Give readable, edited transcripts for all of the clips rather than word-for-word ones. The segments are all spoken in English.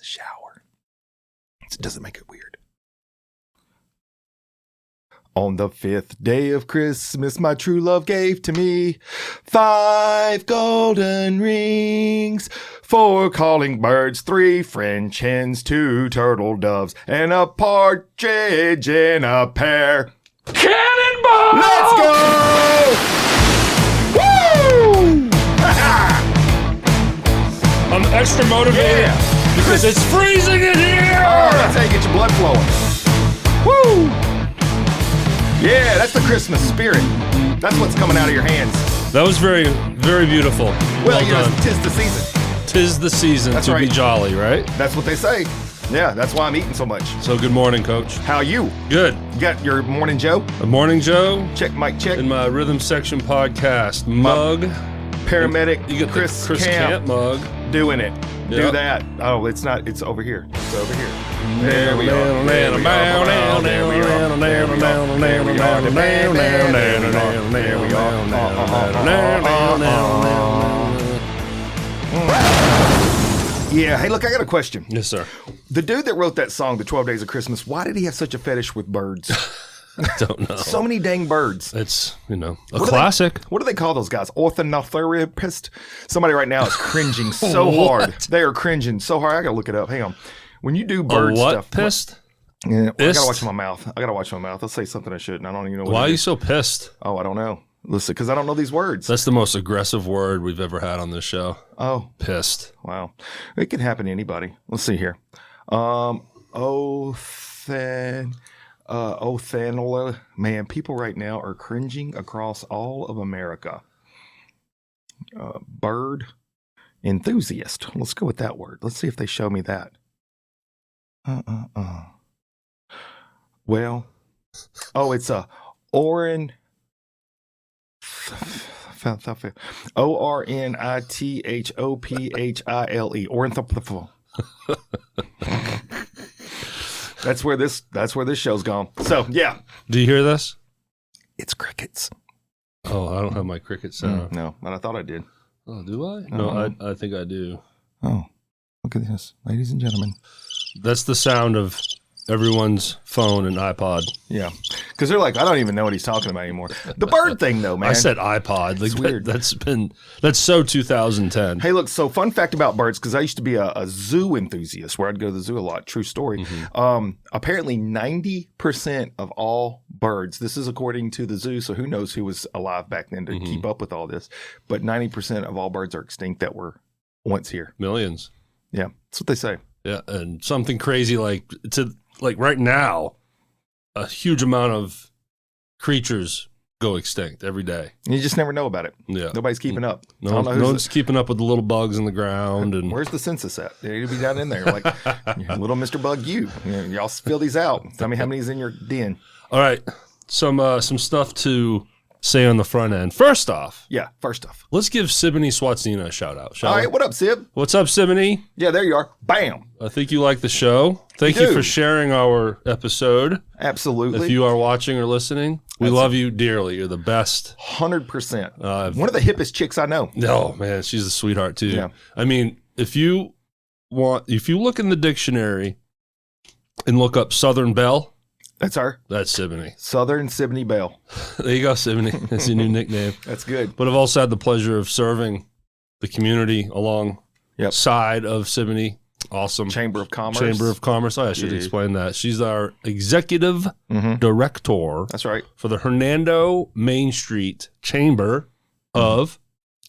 shower. It doesn't make it weird. On the 5th day of Christmas, my true love gave to me 5 golden rings, 4 calling birds, 3 French hens, 2 turtle doves, and a partridge in a pear. Cannonball! Let's go! Woo! I'm extra motivated because it's freezing in here. Oh, that's how you get your blood flowing. Woo! Yeah, that's the Christmas spirit. That's what's coming out of your hands. That was very, very beautiful. Well, you know, done. 'tis the season. 'Tis the season That's to be right. jolly, right? That's what they say. Yeah, that's why I'm eating so much. So good morning, Coach. How you? Good. You got your morning Joe? Good morning, Joe. Check, Mike, check. In my Rhythm Section podcast mug. Paramedic You get Chris the Chris Camp mug. doing it. Do Yep. that. Oh, it's not. It's over here. It's over here. There we are. There we are. There we are. There we are. There we are. There we are. Yeah. Hey, look, I got a question. Yes, sir. The dude that wrote that song, The 12 Days of Christmas, why did he have such a fetish with birds? I don't know. So many dang birds. It's, a What do classic. What do they call those guys? Ornithopterist? Somebody right now is cringing so hard. They are cringing so hard. I gotta look it up. Hang on. When you do bird what stuff, pissed? Yeah, well, I Pissed? gotta watch my mouth. I'll say something I shouldn't. I don't even know. What Why it are you is. so pissed? Oh, I don't know. Listen, because I don't know these words. That's the most aggressive word we've ever had on this show. Oh, Pissed. wow. It can happen to anybody. Let's see here. Othanula. Man, people right now are cringing across all of America. Bird enthusiast. Let's go with that word. Let's see if they show me that. Well, it's a Ornithophle. Ornithophle. Ornithophle. That's where this show's gone. So yeah. Do you hear this? It's crickets. Oh, I don't have my cricket sound. No, but I thought I did. Oh, do I? No, I think I do. Oh, look at this, ladies and gentlemen. That's the sound of everyone's phone and iPod. Yeah, because they're like, I don't even know what he's talking about anymore. The bird thing, though, man. I said iPod. Like, It's weird. That's so 2010. Hey, look, so fun fact about birds, because I used to be a zoo enthusiast where I'd go to the zoo a lot. True story. Apparently 90% of all birds, this is according to the zoo, so who knows who was alive back then to keep up with all this, but 90% of all birds are extinct that were once here. Millions. Yeah, that's what they say. Yeah, and something crazy like right now, a huge amount of creatures go extinct every day. And you just never know about it. Yeah. Nobody's keeping up. No one's keeping up with the little bugs in the ground. And where's the census at? They need to be down in there. Like, little Mr. Bug, y'all fill these out. Tell me how many's in your den. All right, some stuff to say on the front end. First off, let's give Siboney Swatsina a shout out. All right, what up, Sib? What's up, Siboney? Yeah, there you are. Bam. I think you like the show. Thank you for sharing our episode. Absolutely. If you are watching or listening, we love you dearly. You're the best. 100%. One of the hippest chicks I know. Oh, man, she's a sweetheart, too. Yeah. I mean, if you look in the dictionary and look up Southern Belle, that's her. That's Siboney. Southern Siboney Belle. There you go, Siboney. That's your new nickname. That's good. But I've also had the pleasure of serving the community alongside of Siboney. Awesome. Chamber of Commerce. Oh, I should explain that. She's our executive director. That's right. For the Hernando Main Street Chamber of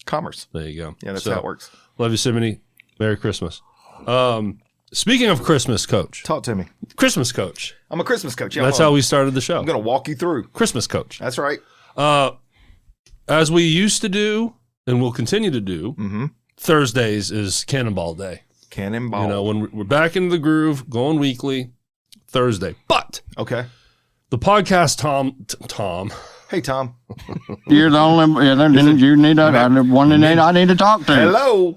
Commerce. There you go. Yeah, that's how it works. Love you, Siboney. Merry Christmas. Speaking of Christmas, Coach. Talk to me. Christmas Coach. I'm a Christmas coach. Yeah, That's how we started the show. I'm going to walk you through. Christmas Coach. That's right. As we used to do and will continue to do, Thursdays is Cannonball Day. Cannonball. You know, when we're back into the groove, going weekly, Thursday. But okay, the podcast, Tom. Hey, Tom. You're the only. You need I need to talk to. Hello.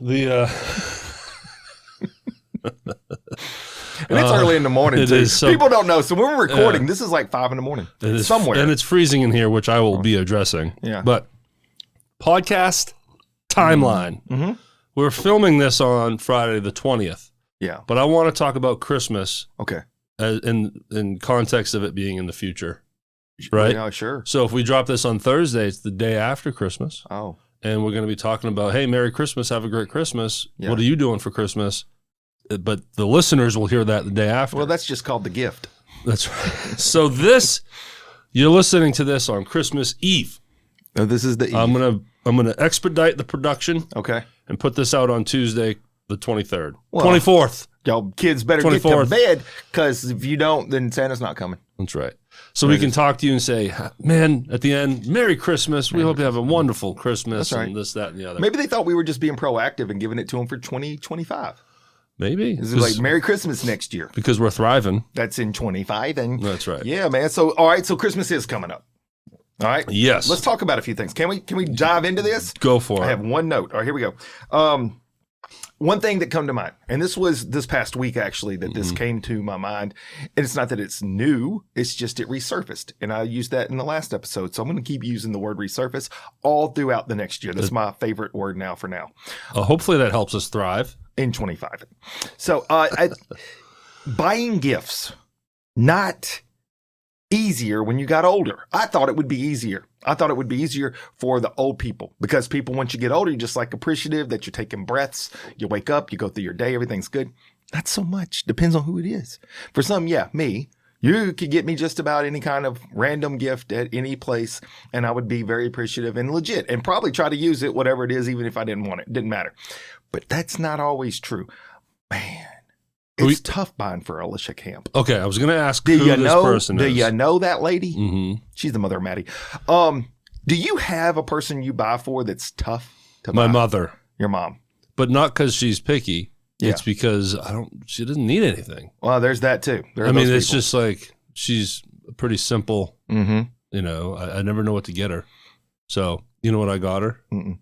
And it's early in the morning, too. People don't know. So when we're recording, this is like 5 in the morning. Somewhere. And it's freezing in here, which I will be addressing. Yeah. But podcast timeline. We're filming this on Friday the 20th. Yeah. But I want to talk about Christmas Okay. in context of it being in the future, right? Yeah, sure. So if we drop this on Thursday, it's the day after Christmas. Oh. And we're going to be talking about, hey, Merry Christmas, have a great Christmas. Yeah. What are you doing for Christmas? But the listeners will hear that the day after. Well, that's just called the gift. That's right. So you're listening to this on Christmas Eve. Oh, this is the Eve. I'm gonna expedite the production Okay. and put this out on Tuesday, the 23rd, Well, 24th. Y'all kids better get to 24th. bed, because if you don't, then Santa's not coming. That's right. So we can talk to you and say, man, at the end, Merry Christmas. We hope you have a wonderful Christmas. That's right. And this, that, and the other. Maybe they thought we were just being proactive and giving it to them for 2025. Maybe. Is it like Merry Christmas next year? Because we're thriving. That's in 25. And That's right. yeah, man. So, all right. So Christmas is coming up. All right. Yes. Let's talk about a few things. Can we dive into this? Go for I it. have one note. All right, here we go. One thing that come to mind, and this was this past week actually that this came to my mind, and it's not that it's new, it's just it resurfaced, and I used that in the last episode, so I'm going to keep using the word resurface all throughout the next year. That's my favorite word now for now. Hopefully that helps us thrive. In 25. So buying gifts, not easier when you got older. I thought it would be easier. I thought it would be easier for the old people, because people, once you get older, you're just like appreciative that you're taking breaths. You wake up, you go through your day, everything's good. Not so much. Depends on who it is. For some, yeah, me. You could get me just about any kind of random gift at any place, and I would be very appreciative and legit, and probably try to use it, whatever it is, even if I didn't want it. It didn't matter. But that's not always true. Man, it's tough buying for Alicia Camp. Okay, I was going to ask Do who you this know? person Do is. you know that lady? Mm-hmm. She's the mother of Maddie. Do you have a person you buy for that's tough to buy? My mother. Your mom. But not because she's picky. Yeah. It's because she doesn't need anything. Well, there's that too. There are I mean, those it's people. just like she's pretty simple. Mm-hmm. You know, I never know what to get her. So, you know what I got her? Mm-mm.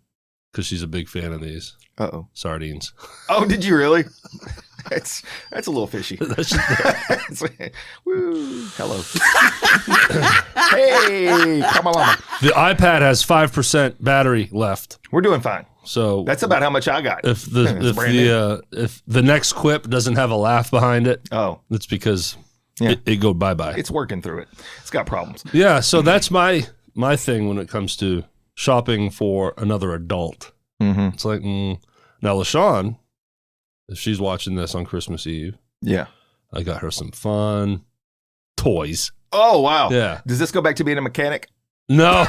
Because she's a big fan of these Uh-oh. sardines. Oh, did you really? That's a little fishy. That's Woo. Hello. Hey, come on, mama. The iPad has 5% battery left. We're doing fine. So That's about how much I got. if It's brand new. if the next quip doesn't have a laugh behind it, Oh, it's because Yeah. it go bye-bye. it's working through it. It's got problems. Yeah, so that's my thing when it comes to shopping for another adult. Mm-hmm. It's like, now LaShawn, if she's watching this on Christmas Eve, Yeah. I got her some fun toys. Oh, wow. Yeah. Does this go back to being a mechanic? No.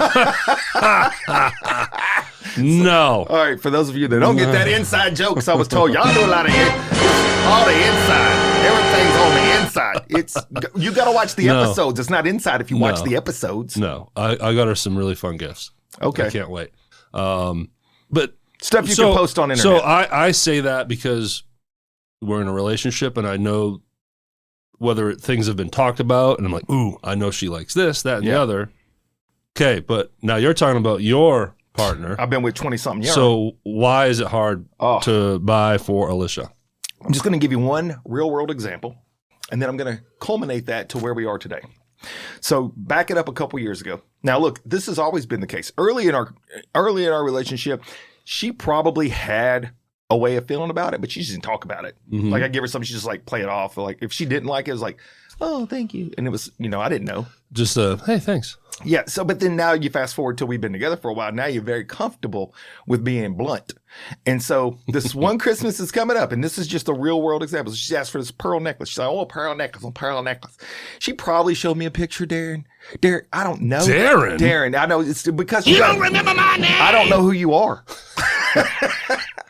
No. All right, for those of you that don't get that inside joke, because I was told y'all do a lot of all the inside. Everything's on the inside. It's you got to watch the No. episodes. It's not inside if you watch No. the episodes. No. I got her some really fun gifts. Okay. I can't wait. But Stuff you can post on internet. So I say that because we're in a relationship and I know whether things have been talked about, and I'm like, ooh, I know she likes this, that, and the other. Okay, but now you're talking about your partner. I've been with 20-something years. So why is it hard Oh. to buy for Alicia? I'm just going to give you one real-world example, and then I'm going to culminate that to where we are today. So back it up a couple years ago. Now, look, this has always been the case. Early in our relationship, she probably had a way of feeling about it, but she just didn't talk about it. Mhm. Like I give her something, she just like play it off. Like if she didn't like it, it was like, oh, thank you. And it was, I didn't know. Just hey, thanks. Yeah. So, but then now you fast forward till we've been together for a while. Now you're very comfortable with being blunt. And so this one Christmas is coming up, and this is just a real world example. She asked for this pearl necklace. She's like, oh, pearl necklace. She probably showed me a picture, Darren. Derrick, I don't know. Darren, I know it's because you don't remember my name. I don't know who you are.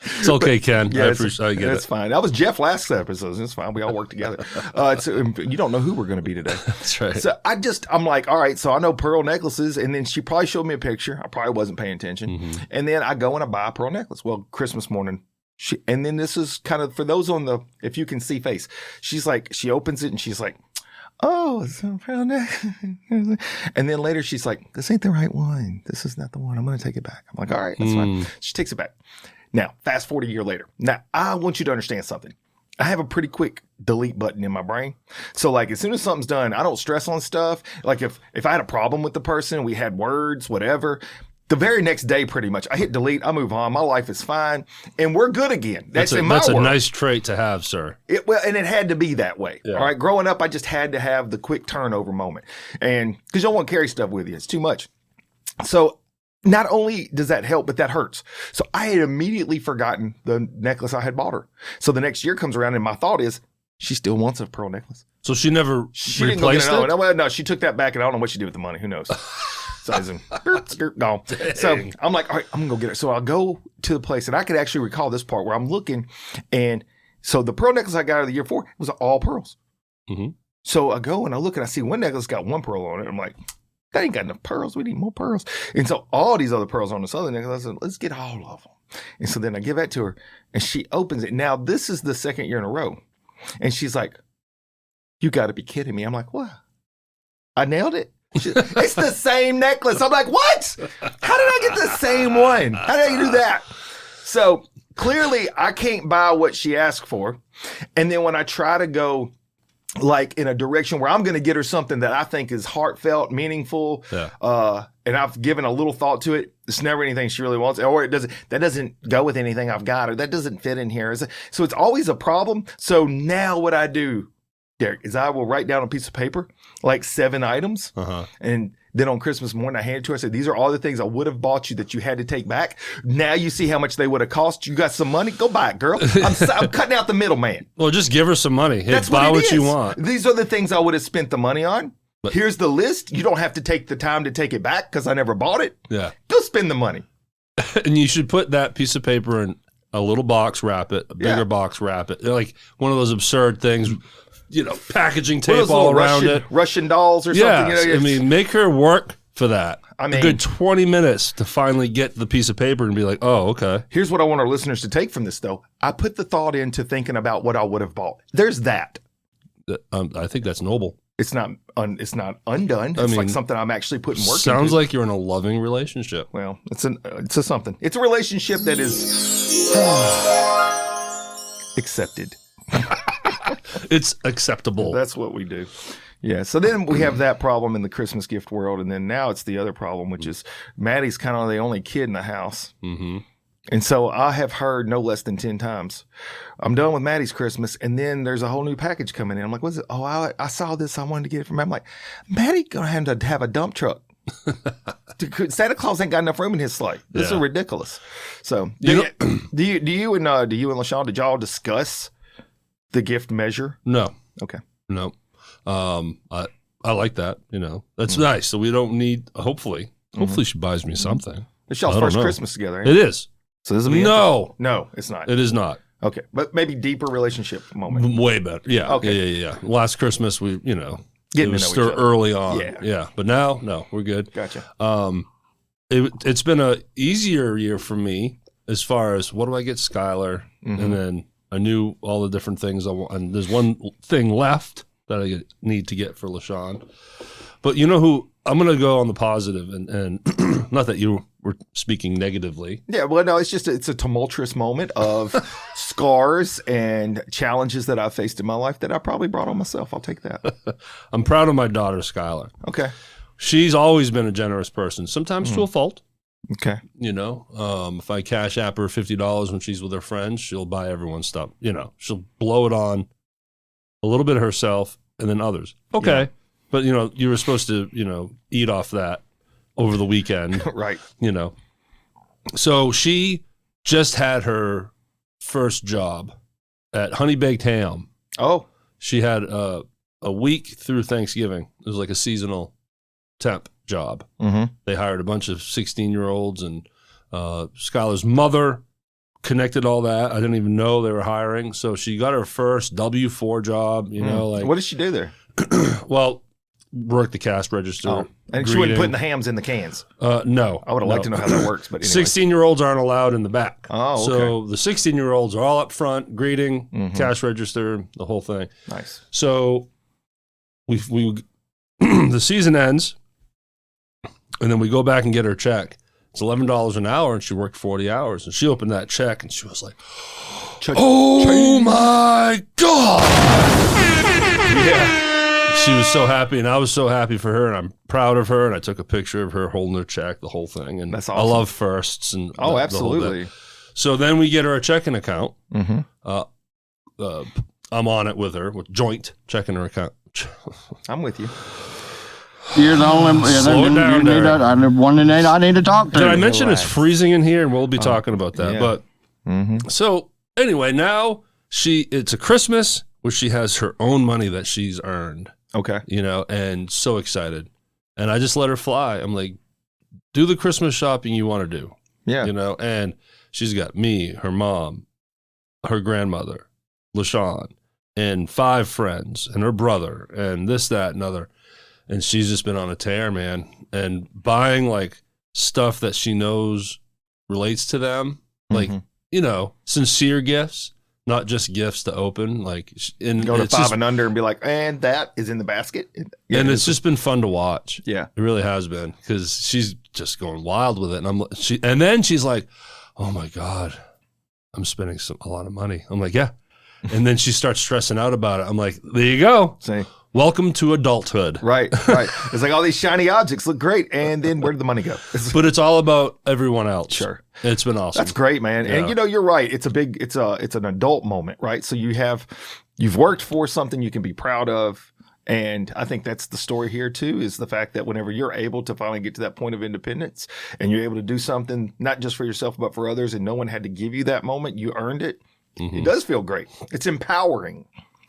It's okay, Ken. Yeah, I get it's it. fine. That was Jeff last episode. It's fine. We all work together. You don't know who we're going to be today. That's right. So I'm like, all right, so I know pearl necklaces. And then she probably showed me a picture. I probably wasn't paying attention. Mm-hmm. And then I go and I buy a pearl necklace. Well, Christmas morning. And then this is kind of for those on the, if you can see face, she's like, she opens it and she's like, oh, it's a pearl necklace. And then later she's like, this ain't the right one. This is not the one. I'm going to take it back. I'm like, all right, that's fine. She takes it back. Now, fast forward a year later. Now, I want you to understand something. I have a pretty quick delete button in my brain. So like as soon as something's done, I don't stress on stuff. Like if I had a problem with the person, we had words, whatever, the very next day, pretty much, I hit delete. I move on. My life is fine, and we're good again. That's in my That's world. a nice trait to have, sir. And it had to be that way. Yeah. All right. Growing up, I just had to have the quick turnover moment, and because you don't want to carry stuff with you, it's too much. So not only does that help, but that hurts. So I had immediately forgotten the necklace I had bought her. So the next year comes around, and my thought is, she still wants a pearl necklace. So she never She didn't go replaced get it? another one. Well, no, she took that back, and I don't know what she did with the money. Who knows? So I was gone. So I'm like, all right, I'm going to go get her. So I'll go to the place, and I could actually recall this part where I'm looking, and so the pearl necklace I got her the year before was all pearls. Mm-hmm. So I go and I look, and I see one necklace got one pearl on it. I'm like, that ain't got enough pearls. We need more pearls. And so all these other pearls on this other necklace, I said, let's get all of them. And so then I give that to her, and she opens it. Now, this is the second year in a row. And she's like, you got to be kidding me. I'm like, what? I nailed it? It's the same necklace. I'm like, what? How did I get the same one? How did I do that? So clearly I can't buy what she asked for. And then when I try to go like in a direction where I'm going to get her something that I think is heartfelt, meaningful, and I've given a little thought to it, it's never anything she really wants, or that doesn't go with anything I've got, or that doesn't fit in here. So it's always a problem. So now what I do, Derrick, is I will write down on a piece of paper like 7 items, and then on Christmas morning I hand it to her. I said, these are all the things I would have bought you that you had to take back. Now you see how much they would have cost. You got some money? Go buy it, girl. I'm cutting out the middleman. Well, just give her some money. Hey, That's buy what you is. want. These are the things I would have spent the money on. But here's the list. You don't have to take the time to take it back because I never bought it. Yeah. Go spend the money. And you should put that piece of paper in a little box, wrap it, a bigger box, wrap it. They're like one of those absurd things, packaging tape all around it. Russian dolls or something. I mean, make her work for that. I mean, a good 20 minutes to finally get the piece of paper and be like, oh, okay. Here's what I want our listeners to take from this, though. I put the thought into thinking about what I would have bought. There's that. I think that's noble. It's not undone. It's like something I'm actually putting work into. Sounds like you're in a loving relationship. Well, it's a something. It's a relationship that is accepted. It's acceptable. That's what we do. Yeah. So then we have that problem in the Christmas gift world. And then now it's the other problem, which is Maddie's kind of the only kid in the house. Mm-hmm. And so I have heard no less than 10 times, I'm done with Maddie's Christmas. And then there's a whole new package coming in. I'm like, what's it? Oh, I saw this. I wanted to get it from Maddie. I'm like, Maddie going to have a dump truck. Santa Claus ain't got enough room in his sleigh. This is ridiculous. So do you and LaShawn, did y'all discuss the gift measure? No. Okay. No. I like that. That's nice. So we don't need. Hopefully she buys me something. It's y'all's first Christmas together. Ain't it is. So this will be no, it's not. It is not. Okay, but maybe deeper relationship moment. Way better. Yeah. Okay. Yeah. Last Christmas we it was still early on. Yeah. But now, no, we're good. Gotcha. It's been a easier year for me as far as what do I get Skylar, and then I knew all the different things I want, and there's one thing left that I need to get for LaShawn. But you know who I'm going to go on the positive, and not that you were speaking negatively. Yeah, well, no, it's a tumultuous moment of scars and challenges that I've faced in my life that I probably brought on myself. I'll take that. I'm proud of my daughter, Skylar. Okay. She's always been a generous person, sometimes to a fault. Okay. If I cash app her $50 when she's with her friends, she'll buy everyone's stuff. She'll blow it on a little bit of herself and then others. Okay. Yeah. But, you were supposed to, eat off that over the weekend. Right. So she just had her first job at Honey Baked Ham. Oh. She had a week through Thanksgiving. It was like a seasonal temp job. Mm-hmm. They hired a bunch of 16-year-olds, and Skylar's mother connected all that. I didn't even know they were hiring. So she got her first W-4 job, What did she do there? Well, worked the cash register. Oh. And she wasn't putting the hams in the cans? No. I would have liked to know how that works, but anyway. 16-year-olds aren't allowed in the back. Oh, okay. So the 16-year-olds are all up front, greeting, cash register, the whole thing. Nice. So we the season ends, and then we go back and get her check. It's $11 an hour, and she worked 40 hours. And she opened that check, and she was like, oh, my God. Yeah. she was so happy, and I was so happy for her, and I'm proud of her. And I took a picture of her holding her check, the whole thing. And That's awesome. I love firsts. And Oh, the absolutely. So then we get her a checking account. Mm-hmm. I'm on it with her, with joint checking her account. I'm with you. You're the only. Slow it down, Derrick. I need to talk to. Did I mention it's Relax. freezing in here? And we'll be talking about that. yeah. But Mm-hmm. so anyway, now it's a Christmas where she has her own money that she's earned, Okay. and so excited. And I just let her fly. I'm like, do the Christmas shopping you want to do, Yeah. and she's got me, her mom, her grandmother, LaShawn, and 5 friends, and her brother, and this, that, and other. And she's just been on a tear, man, and buying like stuff that she knows relates to them, like, Mhm. sincere gifts, not just gifts to open. Like, and Go to it's 5 just, and under and be like, and that is in the basket. Yeah, and it's just been fun to watch. yeah. It really has been, because she's just going wild with it. And then she's like, "Oh my God, I'm spending a lot of money." I'm like, "Yeah." And then she starts stressing out about it. I'm like, "There you go. See. Welcome to adulthood." Right. It's like all these shiny objects look great, and then where did the money go? But it's all about everyone else. Sure. It's been awesome. That's great, man. Yeah. And you're right. It's an adult moment, right? So you've worked for something you can be proud of. And I think that's the story here too, is the fact that whenever you're able to finally get to that point of independence and you're able to do something, not just for yourself, but for others, and no one had to give you that moment, you earned it. It does feel great. It's empowering.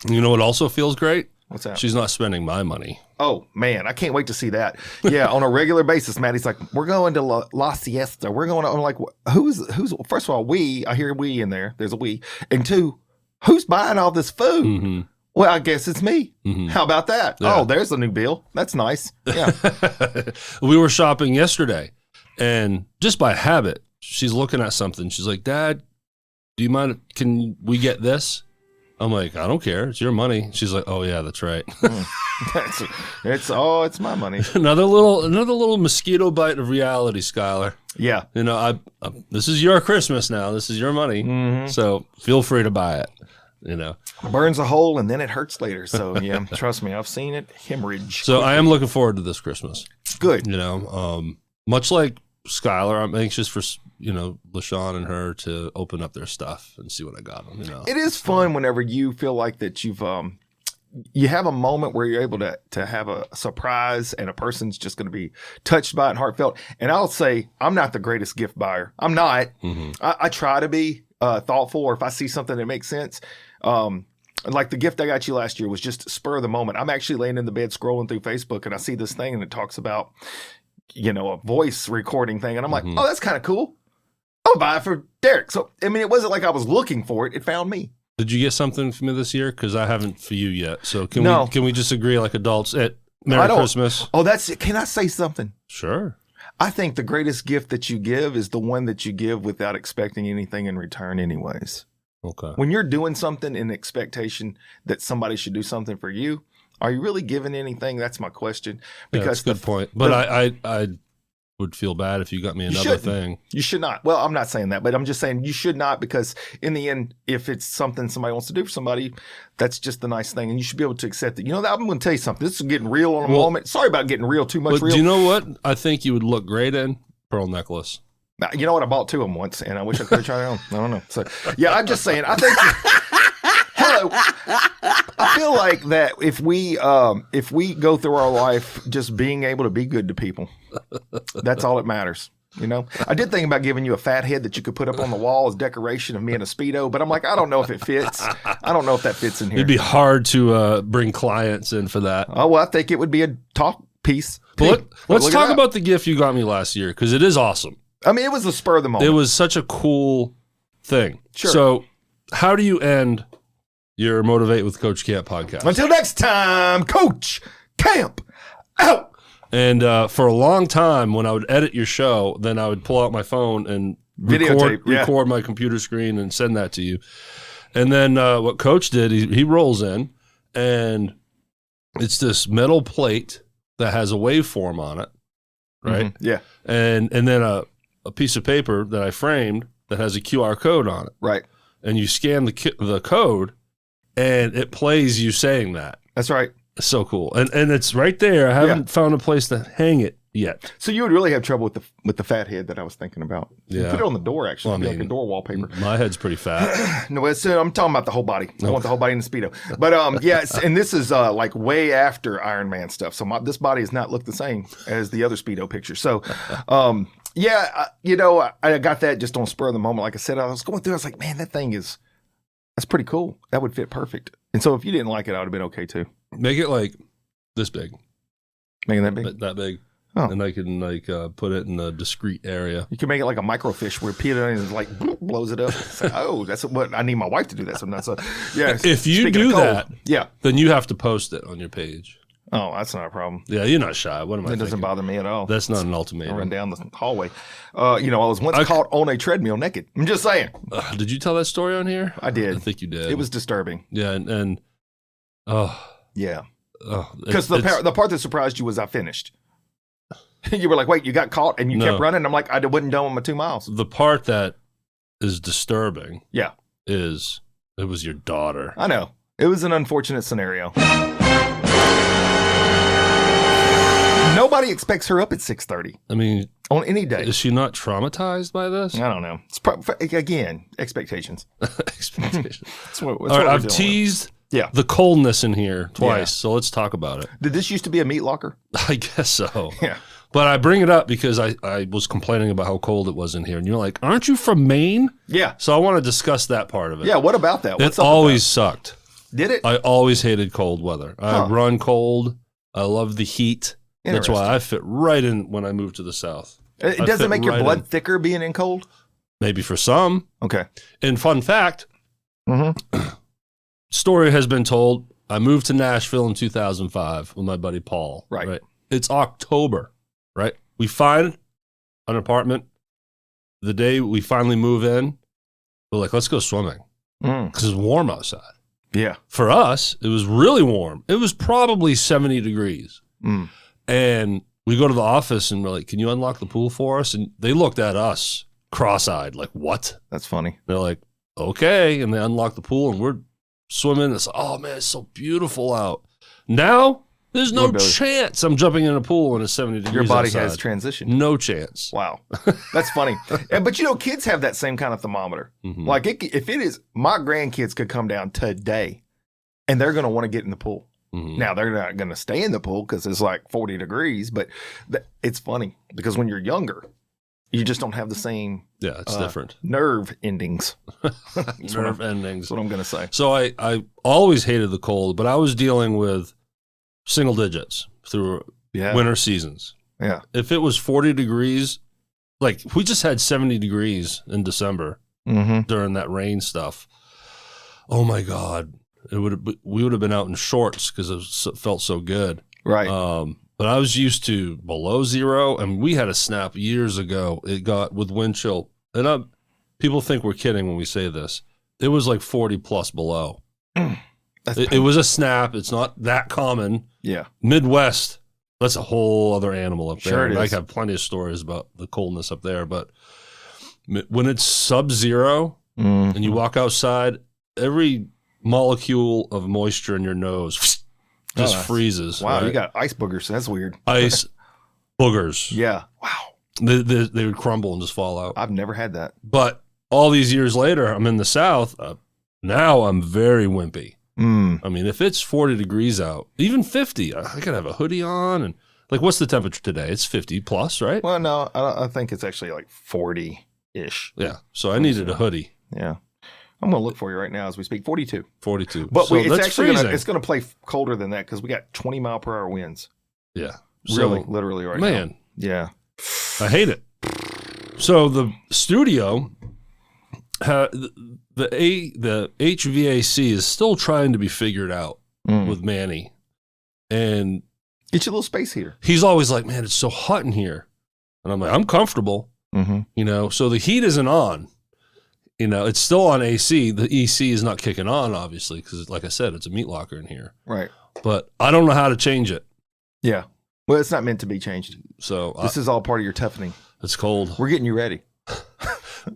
You know what also feels great? What's that? She's not spending my money. Oh man, I can't wait to see that. Yeah, on a regular basis, Maddie's like, we're going to La Siesta. We're going to, I'm like, who's, first of all, I hear we in there. There's a we. And 2, who's buying all this food? Mm-hmm. Well, I guess it's me. Mm-hmm. How about that? Yeah. Oh, there's a new bill. That's nice. Yeah. We were shopping yesterday, and just by habit, she's looking at something. She's like, "Dad, do you mind? Can we get this?" I'm like, "I don't care. It's your money." She's like, "Oh yeah, that's right." It's my money. another little mosquito bite of reality, Skylar. Yeah. This is your Christmas now. This is your money, Mm-hmm. so feel free to buy it. Burns a hole and then it hurts later. So yeah, trust me, I've seen it hemorrhage. So I am looking forward to this Christmas. Good. Much like Skylar, I'm anxious for LaShawn and her to open up their stuff and see what I got them. It is fun whenever you feel like that you have a moment where you're able to have a surprise and a person's just going to be touched by it and heartfelt. And I'll say I'm not the greatest gift buyer. I'm not. Mm-hmm. I try to be thoughtful, or if I see something that makes sense. Like the gift I got you last year was just spur of the moment. I'm actually laying in the bed scrolling through Facebook and I see this thing and it talks about, a voice recording thing. And I'm like, oh, that's kind of cool. I'll buy it for Derrick. So, I mean, it wasn't like I was looking for it. It found me. Did you get something for me this year? Because I haven't for you yet. So can we just agree like adults at Merry Christmas? Oh, can I say something? Sure. I think the greatest gift that you give is the one that you give without expecting anything in return anyways. Okay. When you're doing something in expectation that somebody should do something for you, are you really giving anything? That's my question. Because that's a good point. But I would feel bad if you got me another thing. You should not. Well, I'm not saying that, but I'm just saying you should not, because in the end, if it's something somebody wants to do for somebody, that's just the nice thing. And you should be able to accept it. I'm going to tell you something. This is getting real on a moment. Sorry about getting real, too much but real. Do you know what? I think you would look great in pearl necklace. You know what? I bought 2 of them once, and I wish I could have tried it on. I don't know. So, yeah, I'm just saying. I think. Hello. I feel like that if we go through our life just being able to be good to people, that's all that matters. I did think about giving you a fat head that you could put up on the wall as decoration of me in a Speedo, but I'm like, I don't know if it fits. I don't know if that fits in here. It'd be hard to bring clients in for that. Oh, well, I think it would be a talk piece. But let's talk about the gift you got me last year, because it is awesome. I mean, it was a spur of the moment. It was such a cool thing. Sure. So how do you end your Motivate with Coach Camp podcast? Until next time, Coach Camp out. And for a long time, when I would edit your show, then I would pull out my phone and record my computer screen and send that to you. And then what Coach did, he rolls in, and it's this metal plate that has a waveform on it, right? Mm-hmm. Yeah. And then a piece of paper that I framed that has a QR code on it. Right. And you scan the code, and it plays you saying that. That's right. So cool. And it's right there. I haven't found a place to hang it yet. So you would really have trouble with the fat head that I was thinking about. Yeah. Put it on the door, actually. Well, I mean, like a door wallpaper. My head's pretty fat. No, I'm talking about the whole body. I want the whole body in the Speedo. But yes, and this is like way after Iron Man stuff. So this body does not look the same as the other Speedo picture. So yeah, I got that just on spur of the moment. Like I said, I was going through, I was like, man, that's pretty cool. That would fit perfect. And so if you didn't like it, I would have been okay too. Make it like this big. Making that big? That big. Oh. And I can put it in a discreet area. You can make it like a microfiche where Peter is like blows it up. Like, oh, that's what I need my wife to do that sometimes. So yeah. If you do that, yeah, then you have to post it on your page. Oh, that's not a problem. Yeah, you're not shy. What am I thinking? It doesn't bother me at all. That's not an I ultimatum. run down the hallway. I was once caught on a treadmill naked. I'm just saying. Did you tell that story on here? I did. I think you did. It was disturbing. Yeah, and yeah. Because the part that surprised you was I finished. You were like, wait, you got caught and you kept running? I'm like, I wasn't done with my 2 miles. The part that is disturbing is it was your daughter. I know. It was an unfortunate scenario. Nobody expects her up at 6:30. I mean, on any day. Is she not traumatized by this? I don't know. It's again, expectations. Expectations. That's what I've teased the coldness in here twice, so let's talk about it. Did this used to be a meat locker? I guess so. Yeah. But I bring it up because I was complaining about how cold it was in here. And you're like, aren't you from Maine? Yeah. So I want to discuss that part of it. Yeah, what about that? It always sucked. Did it? I always hated cold weather. I run cold. I love the heat. That's why I fit right in when I moved to the South. It doesn't make your blood thicker being in cold? Maybe for some. Okay. And fun fact, story has been told, I moved to Nashville in 2005 with my buddy Paul. Right. It's October, right? We find an apartment. The day we finally move in, we're like, let's go swimming because it's warm outside. Yeah. For us, it was really warm. It was probably 70 degrees. And we go to the office and we're like, can you unlock the pool for us? And they looked at us cross-eyed, like, what? That's funny. They're like, okay. And they unlock the pool and we're swimming. It's like, oh, man, it's so beautiful out. Now, there's no chance I'm jumping in a pool when it's 70 degrees Your body outside. has transitioned. No chance. Wow. That's funny. But, kids have that same kind of thermometer. Like, if it is, my grandkids could come down today and they're going to want to get in the pool. Now, they're not going to stay in the pool because it's like 40 degrees, but it's funny because when you're younger, you just don't have the same it's different nerve endings. Nerve endings. That's what I'm going to say. So I always hated the cold, but I was dealing with single digits through winter seasons. Yeah. If it was 40 degrees, like we just had 70 degrees in December during that rain stuff. Oh, my God. We would have been out in shorts because it felt so good. Right. But I was used to below zero, and we had a snap years ago. It got with wind chill. And people think we're kidding when we say this. It was like 40 plus below. It was a snap. It's not that common. Yeah. Midwest, that's a whole other animal up there. Sure it is. I have plenty of stories about the coldness up there. But when it's sub-zero and you walk outside, every molecule of moisture in your nose just freezes. Wow, right? you got ice boogers. That's weird. Ice boogers. Yeah. Wow. They would crumble and just fall out. I've never had that. But all these years later, I'm in the South. Now I'm very wimpy. I mean, if it's 40 degrees out, even 50, I could have a hoodie on. And like, what's the temperature today? It's 50 plus, right? Well, no, I think it's actually like 40-ish. Yeah. So I needed a hoodie. Yeah. I'm going to look for you right now as we speak. 42. 42. But so it's actually freezing. going to play colder than that because we got 20 mile per hour winds. Yeah. Really, literally right now. Man. Yeah. I hate it. So the studio, the HVAC is still trying to be figured out with Manny. And get your little space heater. He's always like, man, it's so hot in here. And I'm like, I'm comfortable. So the heat isn't on. It's still on AC. The EC is not kicking on, obviously, because, like I said, it's a meat locker in here. Right. But I don't know how to change it. Yeah. Well, it's not meant to be changed. So this is all part of your toughening. It's cold. We're getting you ready.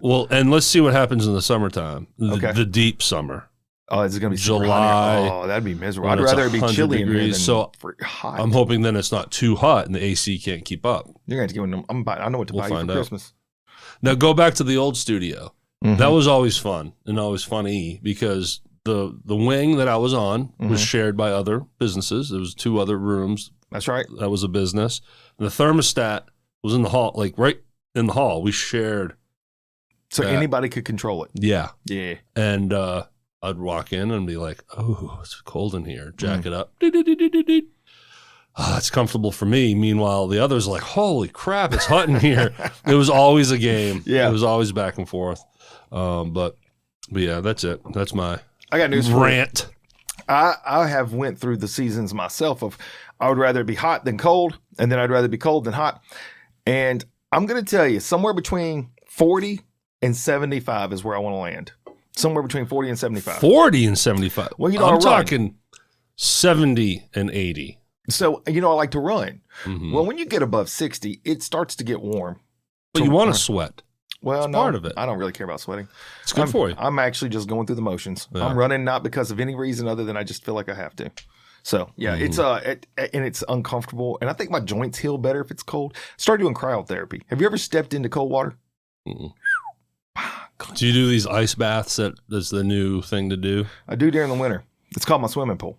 Well, and let's see what happens in the summertime. Okay. The deep summer. Oh, is it going to be super July. hot here? Oh, that'd be miserable. when I'd it's rather it be 100 chilly in here than so hot. I'm hoping then it's not too hot and the AC can't keep up. You're going to have to give them. I know what to buy you for Christmas. Now go back to the old studio. Mm-hmm. That was always fun and always funny because the wing that I was on was shared by other businesses. There was 2 other rooms. That's right. That was a business. And the thermostat was in the hall, like right in the hall. We shared. So anybody could control it. Yeah. Yeah. And I'd walk in and be like, oh, it's cold in here. Jack it up. It's comfortable for me. Meanwhile, the others are like, holy crap, it's hot in here. It was always a game. Yeah. It was always back and forth. But yeah, that's it. That's my I got news rant. For you. I have went through the seasons myself of I would rather be hot than cold, and then I'd rather be cold than hot. And I'm going to tell you, somewhere between 40 and 75 is where I want to land. Somewhere between 40 and 75. 40 and 75. Well, you know, I'm talking 70 and 80. So, you know, I like to run. Mm-hmm. Well, when you get above 60, it starts to get warm. But you want to sweat. Well, it's part of it. I don't really care about sweating. It's good for you. I'm actually just going through the motions. Yeah. I'm running not because of any reason other than I just feel like I have to. So, yeah, it's and it's uncomfortable. And I think my joints heal better if it's cold. Start doing cryotherapy. Have you ever stepped into cold water? Mm-mm. Do you do these ice baths? That's the new thing to do? I do during the winter. It's called my swimming pool.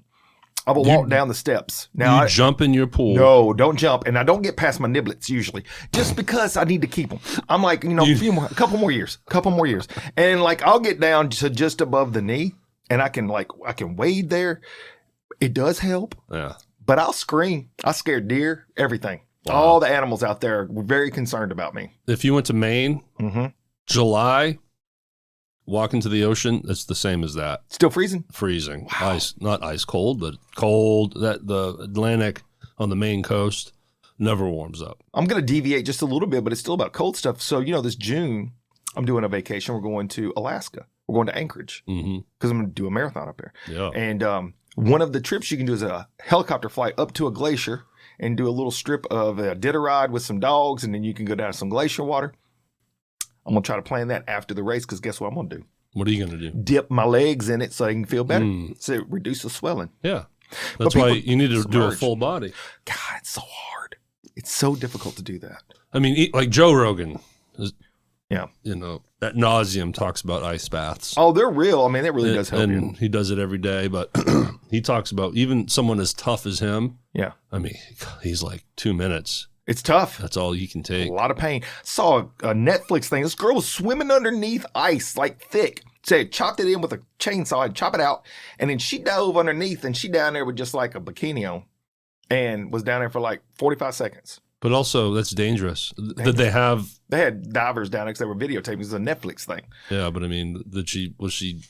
I will walk down the steps. Now, you jump in your pool? No, don't jump. And I don't get past my niblets usually, just because I need to keep them. I'm like, you know, a couple more years. And like, I'll get down to just above the knee and I can wade there. It does help. Yeah. But I'll scream. I scare deer, everything. Wow. All the animals out there were very concerned about me. If you went to Maine, July, walk into the ocean, it's the same as that. Still freezing? Freezing. Wow. Ice, not ice cold, but cold. That the Atlantic on the Maine coast never warms up. I'm going to deviate just a little bit, but it's still about cold stuff. So, you know, this June, I'm doing a vacation. We're going to Alaska. We're going to Anchorage because I'm going to do a marathon up there. Yeah. And one of the trips you can do is a helicopter flight up to a glacier and do a little strip of a dinner ride with some dogs, and then you can go down to some glacier water. I'm going to try to plan that after the race because guess what I'm going to do? What are you going to do? Dip my legs in it so I can feel better. So it reduces swelling. Yeah. That's why you need to do a full body. God, it's so hard. It's so difficult to do that. I mean, like Joe Rogan. Yeah. You know, at nauseum talks about ice baths. Oh, they're real. I mean, it really does help you. And he does it every day, but he talks about even someone as tough as him. Yeah. I mean, he's like 2 minutes. It's tough. That's all you can take. A lot of pain. Saw a Netflix thing. This girl was swimming underneath ice, like thick. Said chopped it in with a chainsaw and chop it out. And then she dove underneath and she down there with just like a bikini on and was down there for like 45 seconds. But also, that's dangerous. Did they had divers down there because they were videotaping. It was a Netflix thing. Yeah, but I mean, was she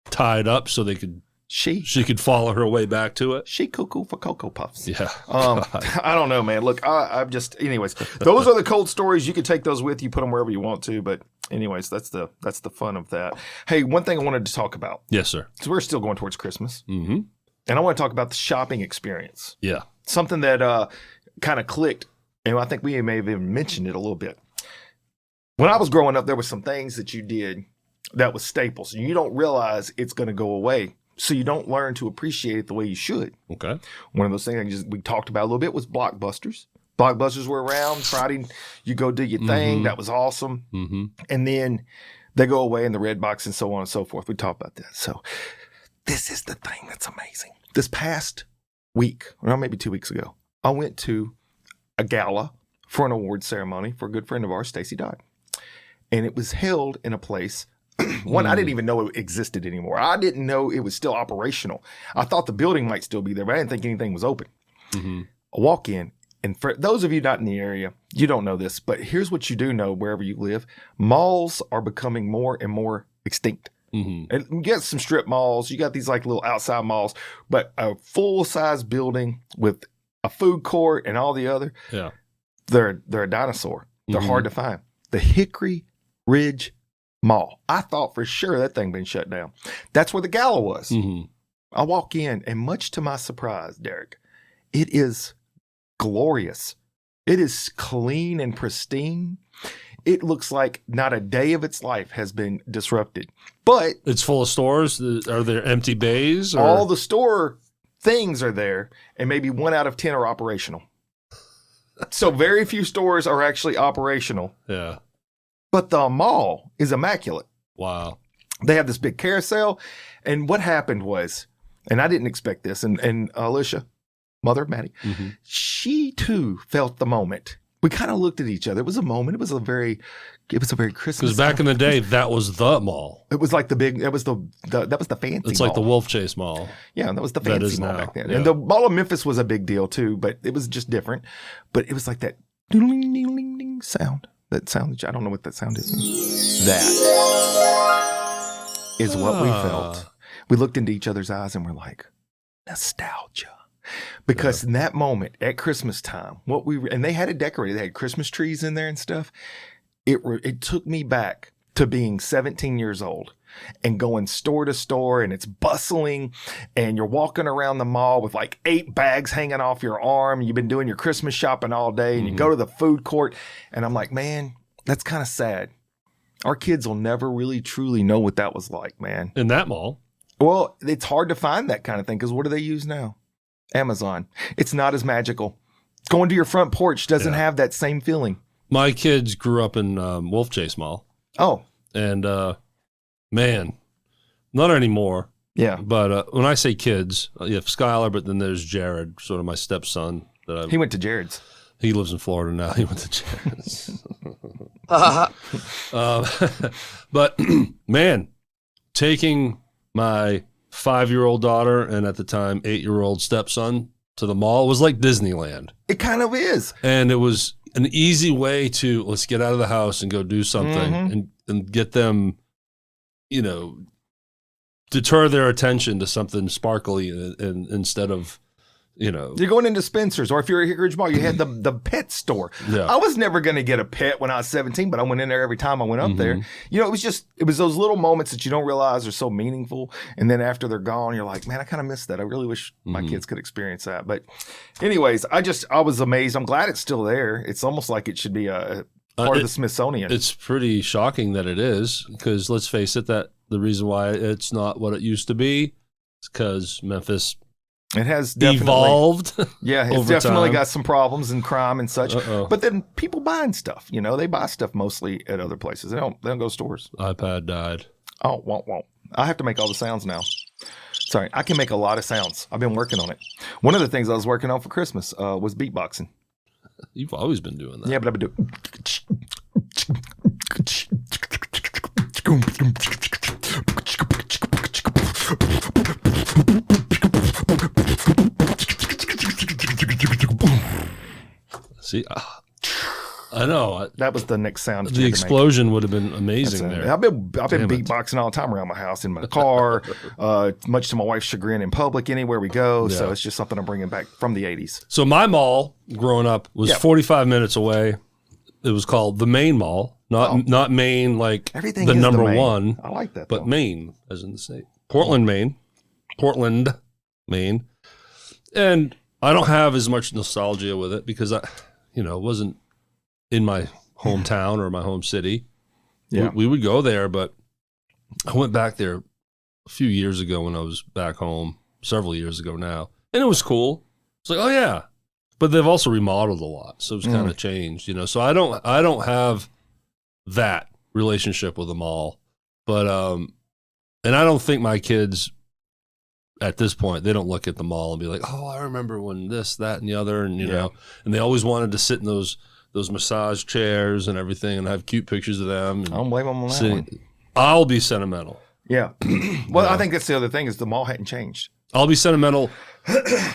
tied up so they could... She could follow her way back to it. She cuckoo for Cocoa Puffs. Yeah. I don't know, man. Look, I'm just, anyways, those are the cold stories. You can take those with you, put them wherever you want to. But anyways, that's the fun of that. Hey, one thing I wanted to talk about. Yes, sir. So we're still going towards Christmas. Mm-hmm. And I want to talk about the shopping experience. Yeah. Something that kind of clicked. And I think we may have even mentioned it a little bit. When I was growing up, there were some things that you did that was staples. And you don't realize it's going to go away. So you don't learn to appreciate it the way you should. Okay. One of those things we talked about a little bit was Blockbusters. Blockbusters were around. Friday, you go do your thing. That was awesome. Mm-hmm. And then they go away in the red box and so on and so forth. We talked about that. So this is the thing that's amazing. This past week, or maybe 2 weeks ago, I went to a gala for an award ceremony for a good friend of ours, Stacy Dodd. And it was held in a place... One, I didn't even know it existed anymore. I didn't know it was still operational. I thought the building might still be there, but I didn't think anything was open. Mm-hmm. I walk in, and for those of you not in the area, you don't know this, but here's what you do know wherever you live. Malls are becoming more and more extinct. Mm-hmm. And you get some strip malls, you got these like little outside malls, but a full-size building with a food court and all the other, they're a dinosaur. They're hard to find. The Hickory Ridge Mall. I thought for sure that thing been shut down. That's where the gala was. Mm-hmm. I walk in, and much to my surprise, Derrick, it is glorious. It is clean and pristine. it looks like not a day of its life has been disrupted. But It's full of stores. Are there empty bays? Or? all the store things are there, and maybe 1 out of 10 are operational. So very few stores are actually operational. Yeah. But the mall is immaculate. Wow. They have this big carousel. And what happened was, and I didn't expect this, and Alicia, mother of Maddie, she too felt the moment. We kind of looked at each other. It was a moment. It was a very Christmas. Because back in the day, that was the mall. It was like the big. That was the fancy. It's mall. like the Wolf Chase Mall. Yeah, that was the That fancy is mall now, back then. yeah. And the Mall of Memphis was a big deal too, but it was just different. But it was like that ding sound. That sound. I don't know what that sound is. That is what we felt. We looked into each other's eyes and we're like, nostalgia. Because in that moment at Christmas time, and they had it decorated. They had Christmas trees in there and stuff. It took me back to being 17 years old and going store to store, and it's bustling, and you're walking around the mall with like 8 bags hanging off your arm. You've been doing your Christmas shopping all day, and you go to the food court, and I'm like, man, that's kind of sad. Our kids will never really truly know what that was like, man. In that mall. Well, it's hard to find that kind of thing because what do they use now? Amazon. It's not as magical. Going to your front porch doesn't have that same feeling. My kids grew up in Wolf Chase Mall. Oh. And, man, not anymore. Yeah. But when I say kids, you have Skylar, but then there's Jared, sort of my stepson. He went to Jared's. He lives in Florida now. He went to Jared's. But, man, taking my 5-year-old daughter and at the time 8-year-old stepson to the mall was like Disneyland. It kind of is. And it was an easy way to let's get out of the house and go do something and get them, deter their attention to something sparkly and instead of, You're going into Spencer's, or if you're at Hickory Ridge Mall, you had the pet store. Yeah. I was never going to get a pet when I was 17, but I went in there every time I went up there. It was those little moments that you don't realize are so meaningful. And then after they're gone, you're like, man, I kind of missed that. I really wish my kids could experience that. But anyways, I was amazed. I'm glad it's still there. It's almost like it should be a part of the Smithsonian. It's pretty shocking that it is, because let's face it, that the reason why it's not what it used to be is because Memphis it has definitely evolved. Yeah, it's definitely got some problems and crime and such. But then people buying stuff, they buy stuff mostly at other places. They don't go to stores. iPad died. Oh, won't. I have to make all the sounds now. Sorry, I can make a lot of sounds. I've been working on it. One of the things I was working on for Christmas was beatboxing. You've always been doing that. Yeah, but I've been doing. See, I know. That was the next sound. The explosion would have been amazing there. I've been beatboxing all the time around my house, in my car, much to my wife's chagrin, in public, anywhere we go. Yeah. So it's just something I'm bringing back from the 80s. So my mall growing up was 45 minutes away. It was called the Main Mall, not Maine like everything the number the one. I like that, but Maine, as in the state. Portland, Maine. And I don't have as much nostalgia with it because it wasn't in my hometown or my home city. Yeah. We would go there, but I went back there a few years ago when I was back home, several years ago now, and it was cool. It's like, oh yeah, but they've also remodeled a lot, so it's kind of changed, So I don't have that relationship with the mall, but and I don't think my kids at this point, they don't look at the mall and be like, oh, I remember when this, that, and the other, and and they always wanted to sit in those massage chairs and everything and have cute pictures of them. And I don't blame them on that one. I'll be sentimental. Yeah. Well, I think that's the other thing is the mall hadn't changed. I'll be sentimental